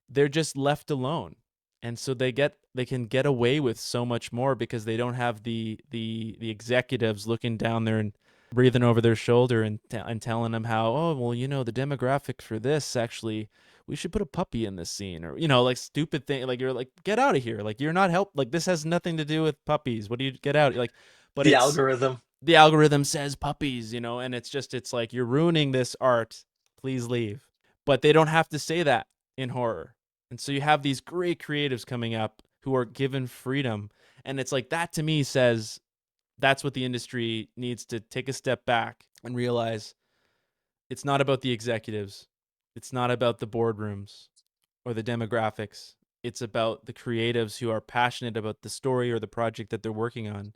they're just left alone, and so they can get away with so much more because they don't have the executives looking down there and breathing over their shoulder and telling them how, oh well, the demographic for this, actually, we should put a puppy in this scene, or like stupid thing, like, you're like, get out of here, like, you're not help, like, this has nothing to do with puppies, what do you, get out, like, but The it's algorithm. the algorithm says puppies, and it's like, you're ruining this art, please leave. But they don't have to say that in horror. And so you have these great creatives coming up who are given freedom. And it's like, that to me says that's what the industry needs to take a step back and realize: it's not about the executives, it's not about the boardrooms or the demographics. It's about the creatives who are passionate about the story or the project that they're working on.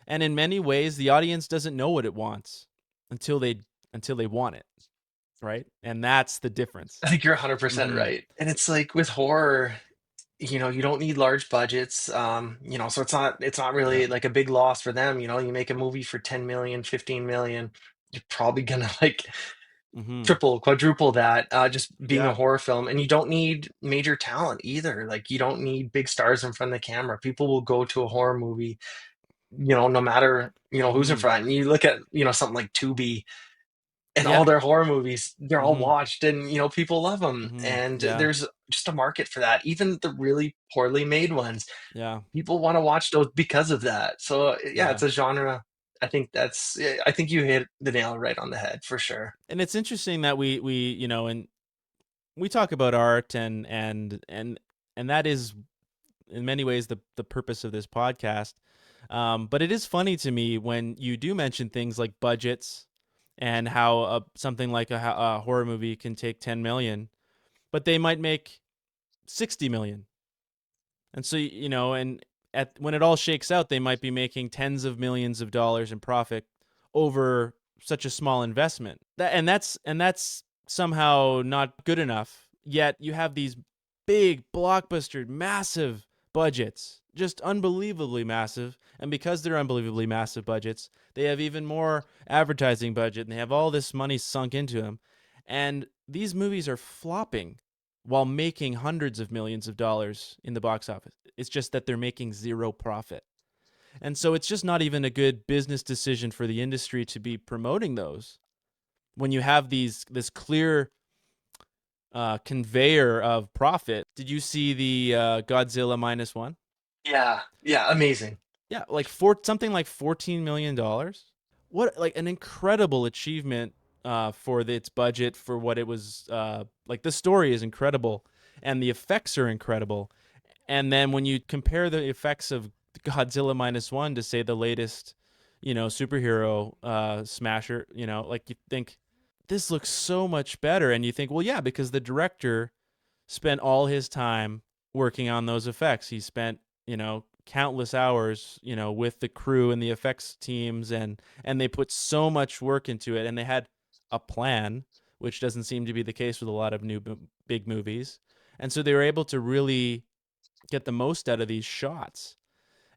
And in many ways, the audience doesn't know what it wants until they want it, right? And that's the difference. I think you're 100% Mm-hmm. right. And it's like with horror, you don't need large budgets. So it's not really like a big loss for them. You make a movie for 10 million, 15 million, you're probably gonna like Mm-hmm. triple, quadruple that, just being a Yeah. horror film. And you don't need major talent either. Like, you don't need big stars in front of the camera. People will go to a horror movie, no matter, who's in Mm-hmm. front. And you look at, something like Tubi, and Yeah. all their horror movies, they're all Mm-hmm. watched, and people love them. Mm-hmm. And Yeah. there's just a market for that. Even the really poorly made ones, Yeah. people want to watch those because of that. So yeah, Yeah. it's a genre. I think you hit the nail right on the head for sure. And it's interesting that we and we talk about art, and that is in many ways the purpose of this podcast. But it is funny to me when you do mention things like budgets, and how something like a horror movie can take 10 million, but they might make 60 million. And so, and when it all shakes out, they might be making tens of millions of dollars in profit over such a small investment. And that's somehow not good enough. Yet you have these big blockbuster, massive budgets, just unbelievably massive. And because they're unbelievably massive budgets, they have even more advertising budget, and they have all this money sunk into them. And these movies are flopping while making hundreds of millions of dollars in the box office. It's just that they're making zero profit. And so it's just not even a good business decision for the industry to be promoting those when you have this clear conveyor of profit. Did you see the Godzilla minus one? Yeah, yeah, amazing. Yeah, like something like $14 million. What, like, an incredible achievement for its budget, for what it was. Like, the story is incredible, and the effects are incredible. And then when you compare the effects of Godzilla minus one to, say, the latest, superhero smasher, like, you think this looks so much better, and you think, well, yeah, because the director spent all his time working on those effects. He spent, countless hours, with the crew and the effects teams, and they put so much work into it, and they had a plan, which doesn't seem to be the case with a lot of new big movies. And so they were able to really get the most out of these shots,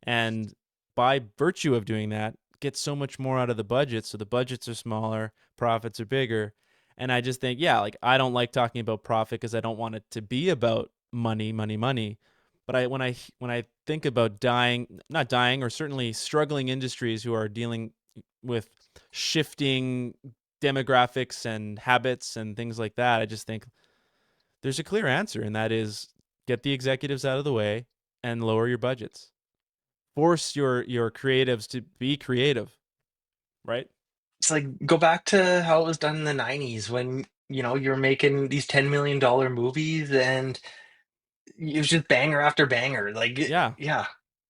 and by virtue of doing that, get so much more out of the budget. So the budgets are smaller, profits are bigger. And I just think, yeah, like, I don't like talking about profit because I don't want it to be about money, money, money. But when I think about not dying, or certainly struggling industries who are dealing with shifting demographics and habits and things like that, I just think there's a clear answer, and that is: get the executives out of the way, and lower your budgets. Force your creatives to be creative, right? It's like go back to how it was done in the 90s when, you're making these $10 million movies and it was just banger after banger. Like, Yeah. yeah,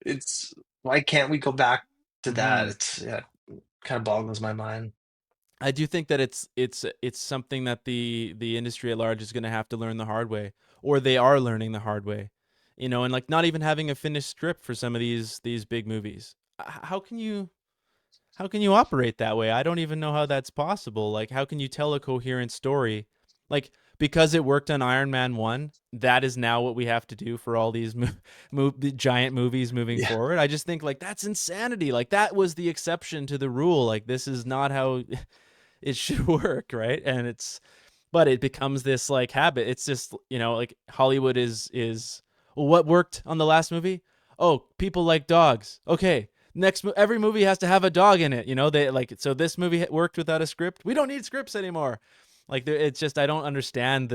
it's why can't we go back to that? Mm-hmm. It's yeah, kind of boggles my mind. I do think that it's something that the industry at large is going to have to learn the hard way, or they are learning the hard way, and like not even having a finished script for some of these big movies. How can you operate that way? I don't even know how that's possible. Like, how can you tell a coherent story? Like, because it worked on Iron Man 1, that is now what we have to do for all these the giant movies moving Yeah, forward. I just think like that's insanity. Like that was the exception to the rule. Like this is not how it should work, right? And but it becomes this like habit. It's just, like Hollywood is well, what worked on the last movie? Oh, people like dogs. Okay, next every movie has to have a dog in it. They like, so this movie worked without a script. We don't need scripts anymore. Like it's just, I don't understand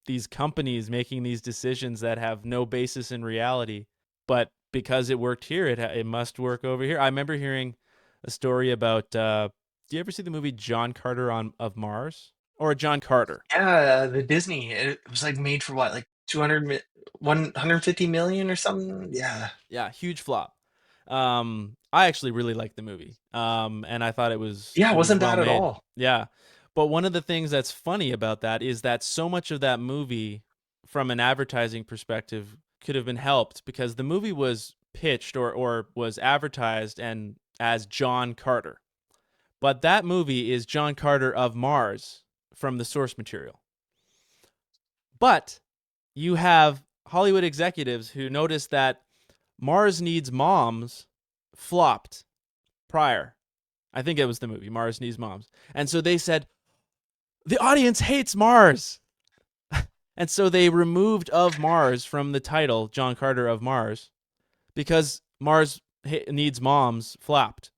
these companies making these decisions that have no basis in reality. But because it worked here, it must work over here. I remember hearing a story about. Do you ever see the movie John Carter on of Mars, or John Carter? yeah, the Disney. It was like made for what, like 150 million or something. Yeah, Yeah, huge flop. I actually really liked the movie, and I thought it was yeah, it it was wasn't well bad at made. all. Yeah, but one of the things that's funny about that is that so much of that movie, from an advertising perspective, could have been helped because the movie was pitched or was advertised and as John Carter, but that movie is John Carter of Mars from the source material. But you have Hollywood executives who noticed that Mars Needs Moms flopped prior. I think it was the movie Mars Needs Moms. And so they said, the audience hates Mars. And so they removed of Mars from the title, John Carter of Mars, because Mars Needs Moms flopped.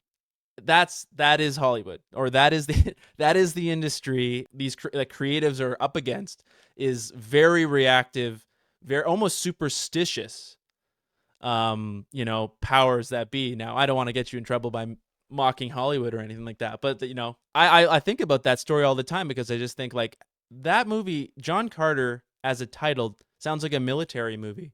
That is Hollywood, or that is the that is the industry these that creatives are up against, is very reactive, very almost superstitious, powers that be. Now, I don't want to get you in trouble by mocking Hollywood or anything like that, but I think about that story all the time because I just think like that movie, John Carter as a title, sounds like a military movie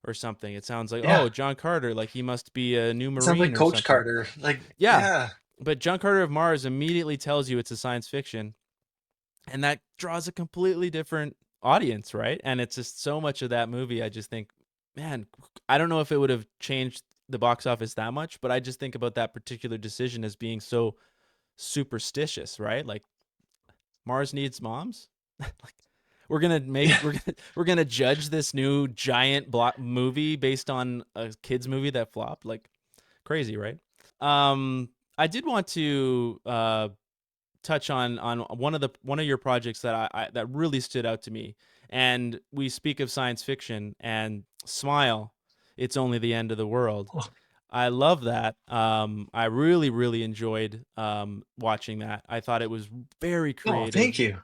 or something. It sounds like, Yeah, oh, John Carter, like he must be a new it sounds like Marine or Coach something. Carter. Like, Yeah, yeah, but John Carter of Mars immediately tells you it's a science fiction, and that draws a completely different audience, right? And it's just so much of that movie. I just think, man, I don't know if it would have changed the box office that much, but I just think about that particular decision as being so superstitious, right? Like Mars Needs Moms. Like yeah. we're gonna judge this new giant block movie based on a kids movie that flopped. Like crazy, right? Um, I did want to touch on one of your projects that that really stood out to me. And we speak of science fiction and Smile, It's Only the End of the World. Oh, I love that. I really, really enjoyed watching that. I thought it was very oh, thank creative, you.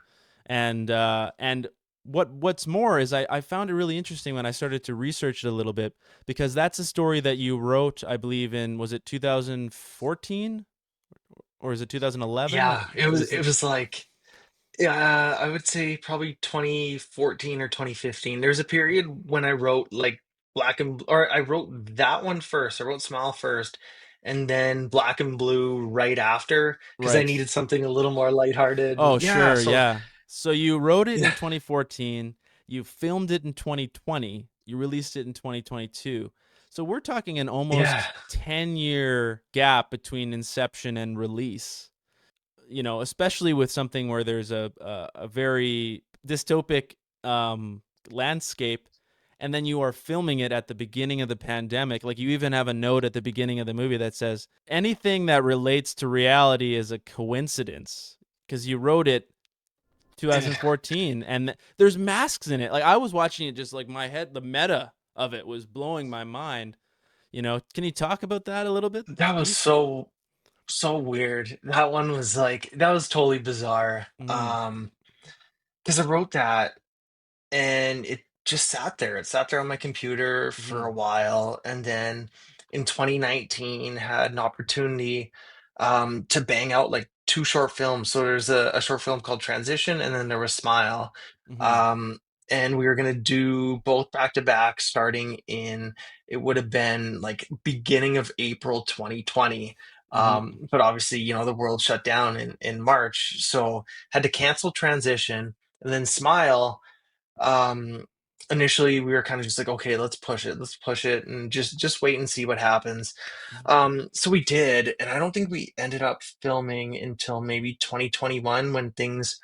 and what's more is I found it really interesting when I started to research it a little bit, because that's a story that you wrote, I believe, in, was it 2014 or is it 2011? Yeah, it was Is it it was like, yeah, I would say probably 2014 or 2015. There's a period when I wrote like Black and or I wrote that one first. I wrote Smile first, and then Black and Blue right after because I right? needed something a little more lighthearted. Oh, Yeah, sure, so yeah. So you wrote it in yeah, 2014, you filmed it in 2020, you released it in 2022. So we're talking an yeah, almost 10-year gap between inception and release. Especially with something where there's a very dystopic landscape, and then you are filming it at the beginning of the pandemic. Like you even have a note at the beginning of the movie that says anything that relates to reality is a coincidence, because you wrote it yeah. 2014 and there's masks in it. Like I was watching it, just like my head, the meta of it was blowing my mind. Can you talk about that a little bit, That was please? so weird. That one was like that was totally bizarre. Mm, Because I wrote that and it just sat there. It sat there on my computer for a Mhm. while, and then in 2019 had an opportunity to bang out like two short films. So there's a short film called Transition, and then there was Smile. Mhm. Um, and we were gonna do both back to back, starting in it would have been like beginning of April 2020. Mhm. But obviously, the world shut down in March, so had to cancel Transition, and then Smile. um Initially we were kind of just like, okay, let's push it and just wait and see what happens. Mhm. So we did, and I don't think we ended up filming until maybe 2021 when things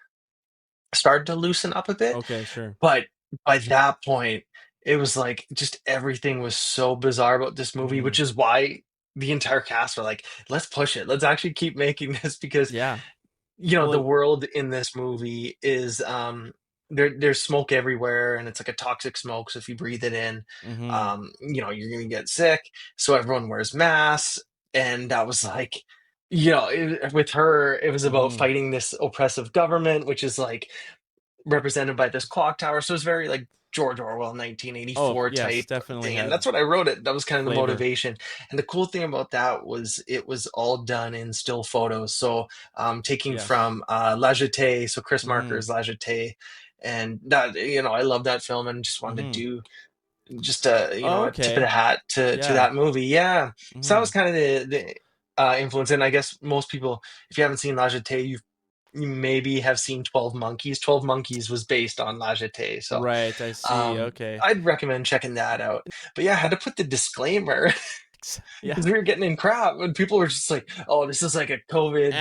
started to loosen up a bit. Okay, sure. But by that point, it was like just everything was so bizarre about this movie, which Mhm. is why the entire cast were like, let's push it, let's actually keep making this, because Yeah. the Well, world in this movie is there's smoke everywhere, and it's like a toxic smoke, so if you breathe it in, mhm. you're gonna get sick. So everyone wears masks, and that was like, with her, it was about Mhm. fighting this oppressive government, which is like represented by this clock tower. So it's very like George Orwell Oh, 1984 yes, type definitely thing. And had that's what I wrote it. That was kind of the flavor. motivation. And the cool thing about that was it was all done in still photos. So taking Yes. from La Jetée, so Chris Mhm. Marker's La Jetée. And that, I love that film and just wanted to Mhm. do just a, Oh, a tip of the okay. hat to Yeah. that movie. Yeah. So that was Mhm. kind of the influence. And I guess most people, if you haven't seen La Jetée, you maybe have seen 12 Monkeys. 12 Monkeys was based on La Jetée, so Right, I see. Okay. I'd recommend checking that out. But yeah, I had to put the disclaimer Yeah. because we were getting in crap and people were just like, "Oh, this is like a COVID,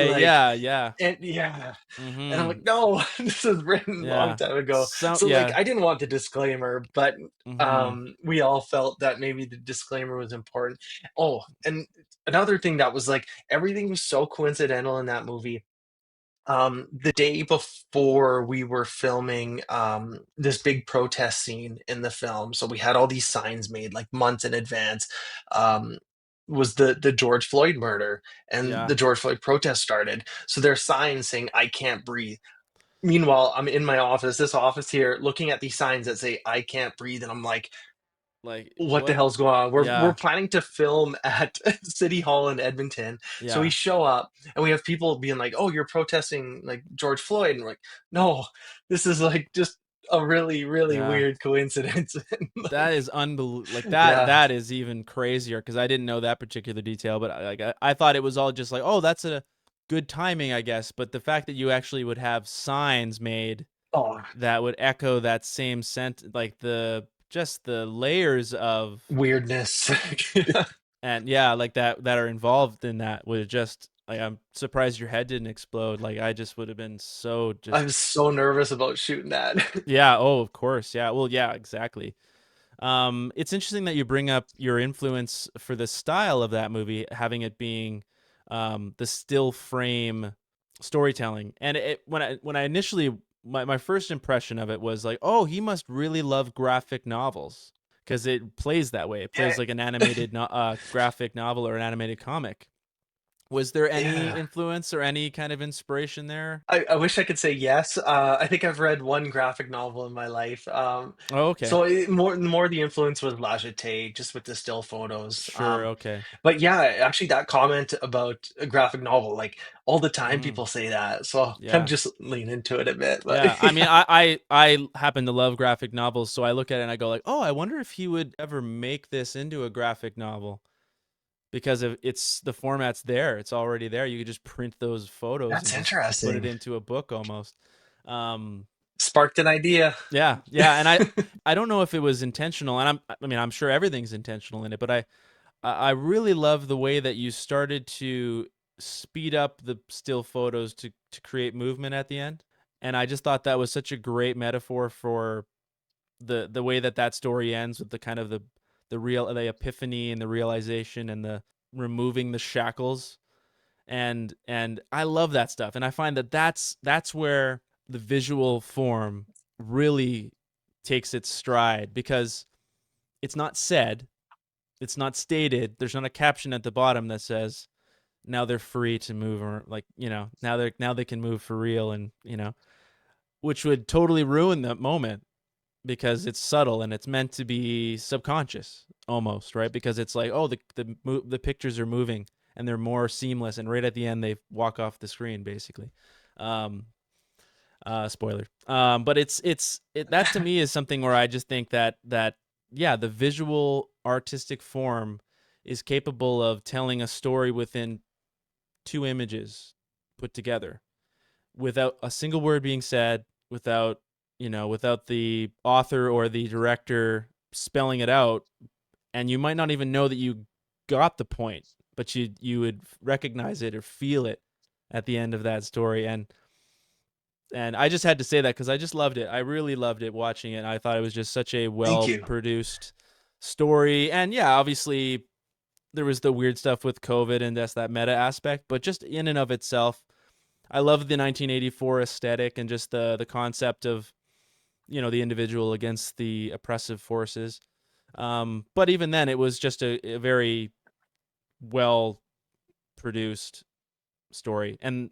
like," Yeah, yeah. and yeah, and I'm like, Mhm. "No, this was written a long Yeah. time ago." So So like, yeah. I didn't want the disclaimer, but Mhm. we all felt that maybe the disclaimer was important. Oh, and another thing that was like, everything was so coincidental in that movie. The day before we were filming this big protest scene in the film, so we had all these signs made like months in advance. Um, was the George Floyd murder, and Yeah. the George Floyd protest started. So there's signs saying "I can't breathe." Meanwhile, I'm in my office, this office here, looking at these signs that say "I can't breathe," and I'm like, Like what the what? hell's going on? We're Yeah. planning to film at City Hall in Edmonton. So we Yeah. show up and we have people being like, "Oh, you're protesting like George Floyd." And we're like, "No, this is like just a really, really Yeah. weird coincidence." And, That like, is unbelievable. Like yeah. that is even crazier because I didn't know that particular detail. But I thought it was all just like, oh, that's a good timing, I guess. But the fact that you actually would have signs made Oh, that would echo that same like the just the layers of weirdness. and yeah, like that are involved in that would just like I'm surprised your head didn't explode. Like I just would have been so just I'm so nervous about shooting that. yeah. Oh, of course, yeah. Well, yeah, exactly. It's interesting that you bring up your influence for the style of that movie, having it being the still frame storytelling. And when I initially my first impression of it was like, oh, he must really love graphic novels because it plays that way. It Yeah, plays like an animated graphic novel or an animated comic. Was there any yeah. influence or any kind of inspiration there? I wish I could say yes. I think I've read one graphic novel in my life. Oh, okay. So more the influence was La Jetée, just with the still photos. Sure. Okay. But yeah, actually, that comment about a graphic novel, like all the time, Hmm. people say that. So I'll kind of Yeah. just lean into it a bit. But Yeah, I mean, yeah, I happen to love graphic novels, so I look at it and I go like, oh, I wonder if he would ever make this into a graphic novel because of it's the format's there, it's already there. You could just print those photos and that's just put it interesting. into a book almost. Um, Sparked an idea. yeah, yeah, and I don't know if it was intentional, and I mean, I'm sure everything's intentional in it, but I really love the way that you started to speed up the still photos to create movement at the end. And I just thought that was such a great metaphor for the way that that story ends with the kind of the epiphany and the realization and the removing the shackles and I love that stuff and I find that that's where the visual form really takes its stride because it's not said, it's not stated, there's not a caption at the bottom that says now they're free to move or like now they can move for real and which would totally ruin that moment because it's subtle and it's meant to be subconscious almost, right? Because it's like, oh, the pictures are moving and they're more seamless, and right at the end they walk off the screen basically. Um, Spoiler. But that to me is something where I just think that yeah, the visual artistic form is capable of telling a story within two images put together without a single word being said, without without the author or the director spelling it out, and you might not even know that you got the point, but you would recognize it or feel it at the end of that story. And I just had to say that because I just loved it. I really loved it watching it. I thought it was just such a Thank well you. produced story. And yeah, obviously there was the weird stuff with COVID and that's that meta aspect, but just in and of itself, I love the 1984 aesthetic and just the concept of the individual against the oppressive forces. But even then, it was just a very well produced story, and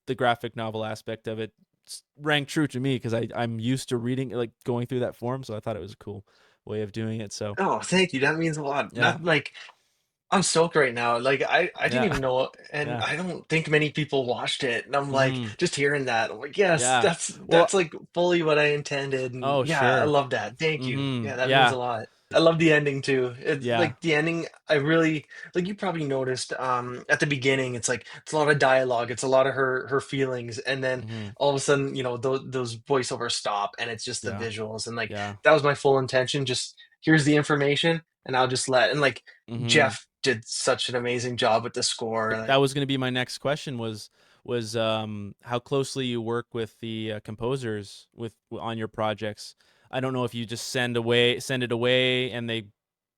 the graphic novel aspect of it rang true to me because I'm used to reading, like going through that form, so I thought it was a cool way of doing it. So Oh, thank you. That means a lot. yeah, That like I'm stoked right now. Like I didn't yeah, even know, and yeah, I don't think many people watched it. And I'm like, mm-hmm. just hearing that, I'm like, yes, Yeah. that's Well, like fully what I intended. And oh yeah, I sure, love that. Thank you. mm-hmm. Yeah, that means Yeah, a lot. I love the ending too. It's yeah, like the ending, I really like you probably noticed at the beginning, it's like it's a lot of dialogue, it's a lot of her feelings, and then mm-hmm. all of a sudden, those voiceovers stop and it's just the Yeah, visuals. And like yeah, that was my full intention. Just here's the information and I'll just let and like mm-hmm. Jeff did such an amazing job with the score. That Like, was going to be my next question was how closely you work with the composers with on your projects. I don't know if you just send it away and they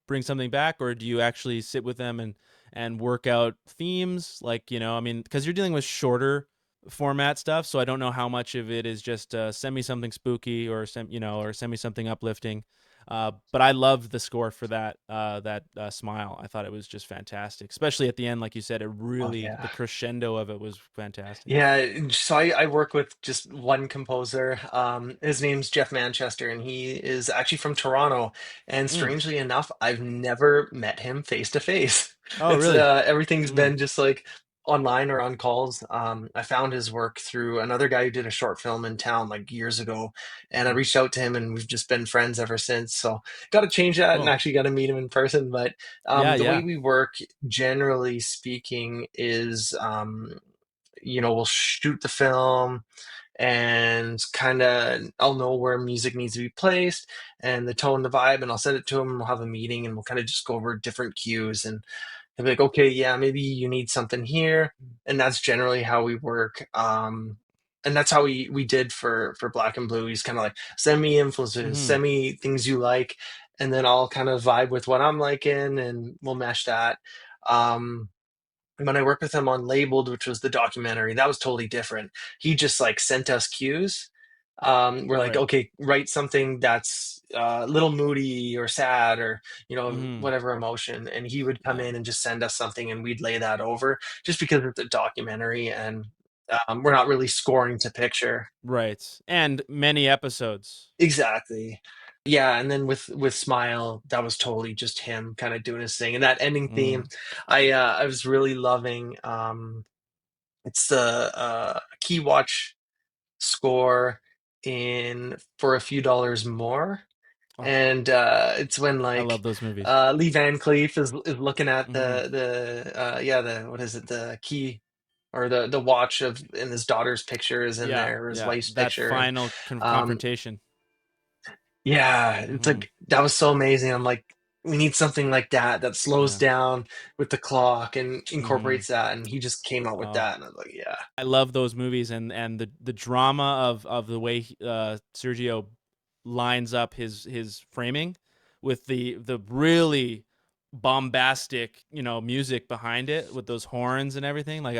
bring something back, or do you actually sit with them and work out themes, like I mean, because you're dealing with shorter format stuff, so I don't know how much of it is just send me something spooky or send me something uplifting. But I loved the score for that smile. I thought it was just fantastic, especially at the end, like you said. It oh really, the yeah. crescendo of it was fantastic. Yeah, so I work with just one composer. His name's Jeff Manchester, and he is actually from Toronto. And Mm. strangely enough, I've never met him face to face. Oh, It's really? everything's Mm. been just like online or on calls. I found his work through another guy who did a short film in town like years ago, and I Mm. reached out to him, and we've just been friends ever since. So got to change that and Cool. actually got to meet him in person. But Yeah, the way yeah. we work, generally speaking, is we'll shoot the film and kind of I'll know where music needs to be placed and the tone, the vibe, and I'll send it to him. And we'll have a meeting and we'll kind of just go over different cues and he'll be like, okay, yeah, maybe you need something here. And that's generally how we work. And that's how we did for Black and Blue. He's kind of like, send me influences, Mm-hmm. send me things you like, and then I'll kind of vibe with what I'm liking and we'll mesh that. Um, when I worked with him on Labeled, which was the documentary, that was totally different. He just like sent us cues. We're like, Right. okay, write something that's a little moody or sad or Mm-hmm. whatever emotion, and he would come Yeah. in and just send us something, and we'd lay that over, just because it's a documentary and we're not really scoring to picture. Right. And many episodes. Exactly. Yeah, and then with Smile, that was totally just him kind of doing his thing, and that ending theme, Mm. I was really loving. It's the Key Watch score in For a Few Dollars More, Oh, and it's when I like love those movies. Lee Van Cleef is looking at Mm-hmm. the what is it, the key or the watch of, and his daughter's picture is in Yeah, there, or his yeah. wife's That picture, and final um confrontation. yeah, it's Mm-hmm. like that was so amazing. I'm like, we need something like that that slows Yeah. down with the clock and Mm-hmm. incorporates that, and he just came out with Oh, that, and I was like, yeah. I love those movies and the drama of the way Sergio lines up his framing with the really bombastic music behind it with those horns and everything. Like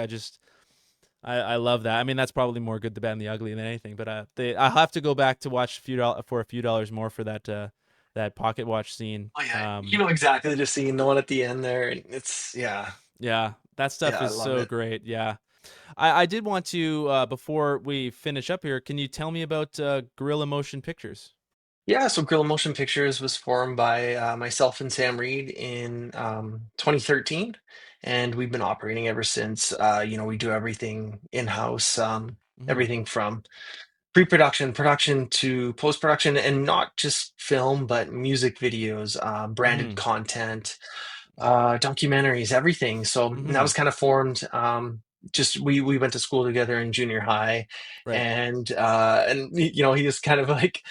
I love that. I mean, that's probably more good, the bad, and the ugly than anything. But I'll have to go back to watch for a few dollars more for that pocket watch scene. Oh yeah, you know exactly the scene, the one at the end there, and it's yeah, Yeah, that yeah, stuff I is love so it. great. Yeah, I did want to before we finish up here. Can you tell me about Gorilla Motion Pictures? Yeah, so Guerrilla Motion Pictures was formed by myself and Sam Reed in 2013, and we've been operating ever since. We do everything in-house, Mm-hmm. everything from pre-production, production to post-production, and not just film, but music videos, branded Mm-hmm. content, documentaries, everything. So that Mm-hmm. was kind of formed. Just we went to school together in junior high, Right. and he was kind of like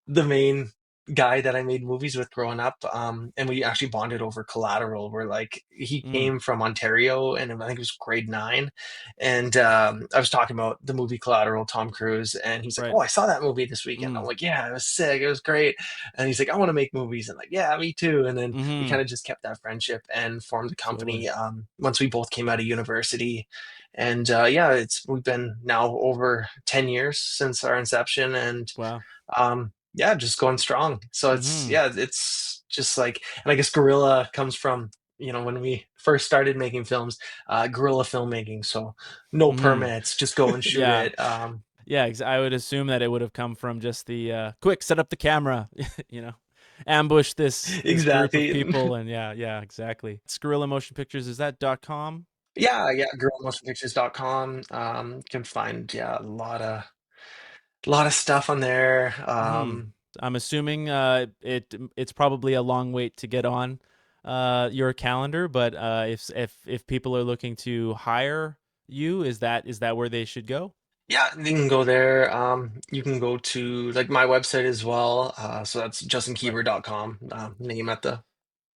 the main guy that I made movies with growing up. And we actually bonded over Collateral, where like he Mm. came from Ontario and I think it was grade nine. And I was talking about the movie Collateral, Tom Cruise, and he's like, Right. "Oh, I saw that movie this weekend." I'm Mm. like, "Yeah, it was sick. It was great." And he's like, "I want to make movies." And like, "Yeah, me too." And then we Mm-hmm. kind of just kept that friendship and formed the Totally. company once we both came out of university. And yeah, it's we've been now over 10 years since our inception, and Wow. yeah, just going strong. So it's Mm-hmm. yeah, it's just like, and I guess guerrilla comes from, when we first started making films, guerrilla filmmaking. So no Mm-hmm. permits, just go and shoot Yeah. it. Yeah. I would assume that it would have come from just the quick set up the camera, you know, ambush this group of Exactly. people, and yeah, exactly. It's Gorilla Motion Pictures. Is that .com? Yeah, guerrillamotionpictures.com. Can find, yeah, a lot of stuff on there. Mm-hmm. I'm assuming it's probably a long wait to get on your calendar, but if people are looking to hire you, is that where they should go? Yeah, you can go there. You can go to like my website as well. So that's Right. justinkeever.com, name at the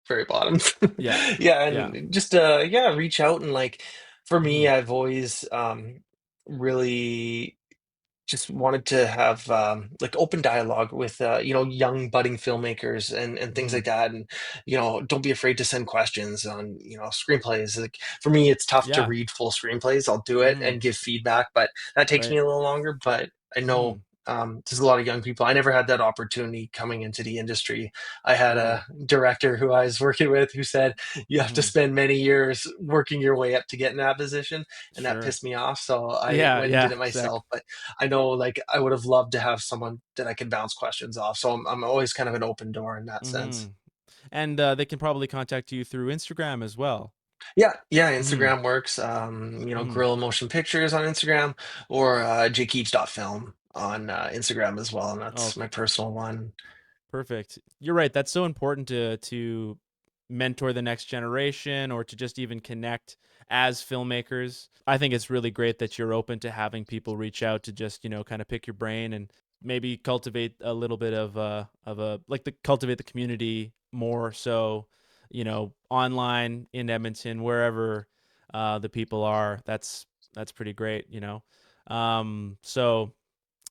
very bottom. Yeah. Yeah, Yeah. and just yeah, reach out, and like for me, Mm-hmm. I've always really just wanted to have like open dialogue with young budding filmmakers and things Mm-hmm. like that, and don't be afraid to send questions on screenplays. Like for me, it's tough to Yeah. read full screenplays. I'll do it Mm-hmm. and give feedback, but that takes me Right. a little longer. But I Mm-hmm. know there's a lot of young people. I never had that opportunity coming into the industry. I had Totally. a director who I was working with who said you have to Mm-hmm. spend many years working your way up to get in that position, and that Sure. pissed me off, so I Yeah. went and did Yeah. it Exactly. myself. But I know, like, I would have loved to have someone that I could bounce questions off. So I'm always kind of an open door in that Mm-hmm. sense. And they can probably contact you through Instagram as well. Yeah, yeah, Mm-hmm. Instagram works. Mm-hmm. Gorilla Motion Pictures on Instagram, or jkeach.film on Instagram as well. And that's my Okay. personal one. Perfect. You're right. That's so important to mentor the next generation or to just even connect as filmmakers. I think it's really great that you're open to having people reach out to just, kind of pick your brain and maybe cultivate a little bit of a like the cultivate the community more so, online in Edmonton, wherever the people are. That's pretty great. So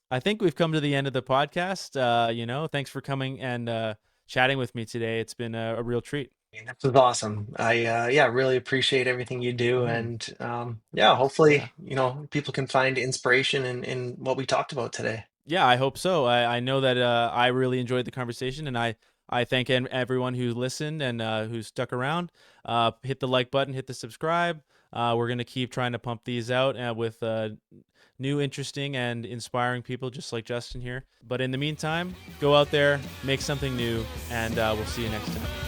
I think we've come to the end of the podcast. Thanks for coming and chatting with me today. It's been a real treat. This was awesome. I yeah, really appreciate everything you do, Hmm. and yeah, hopefully Yeah. people can find inspiration in what we talked about today. Yeah, I hope so. I know that I really enjoyed the conversation, and I thank everyone who listened and who stuck around. Hit the like button, hit the subscribe. We're going to keep trying to pump these out with new, interesting, and inspiring people just like Justin here. But in the meantime, go out there, make something new, and we'll see you next time.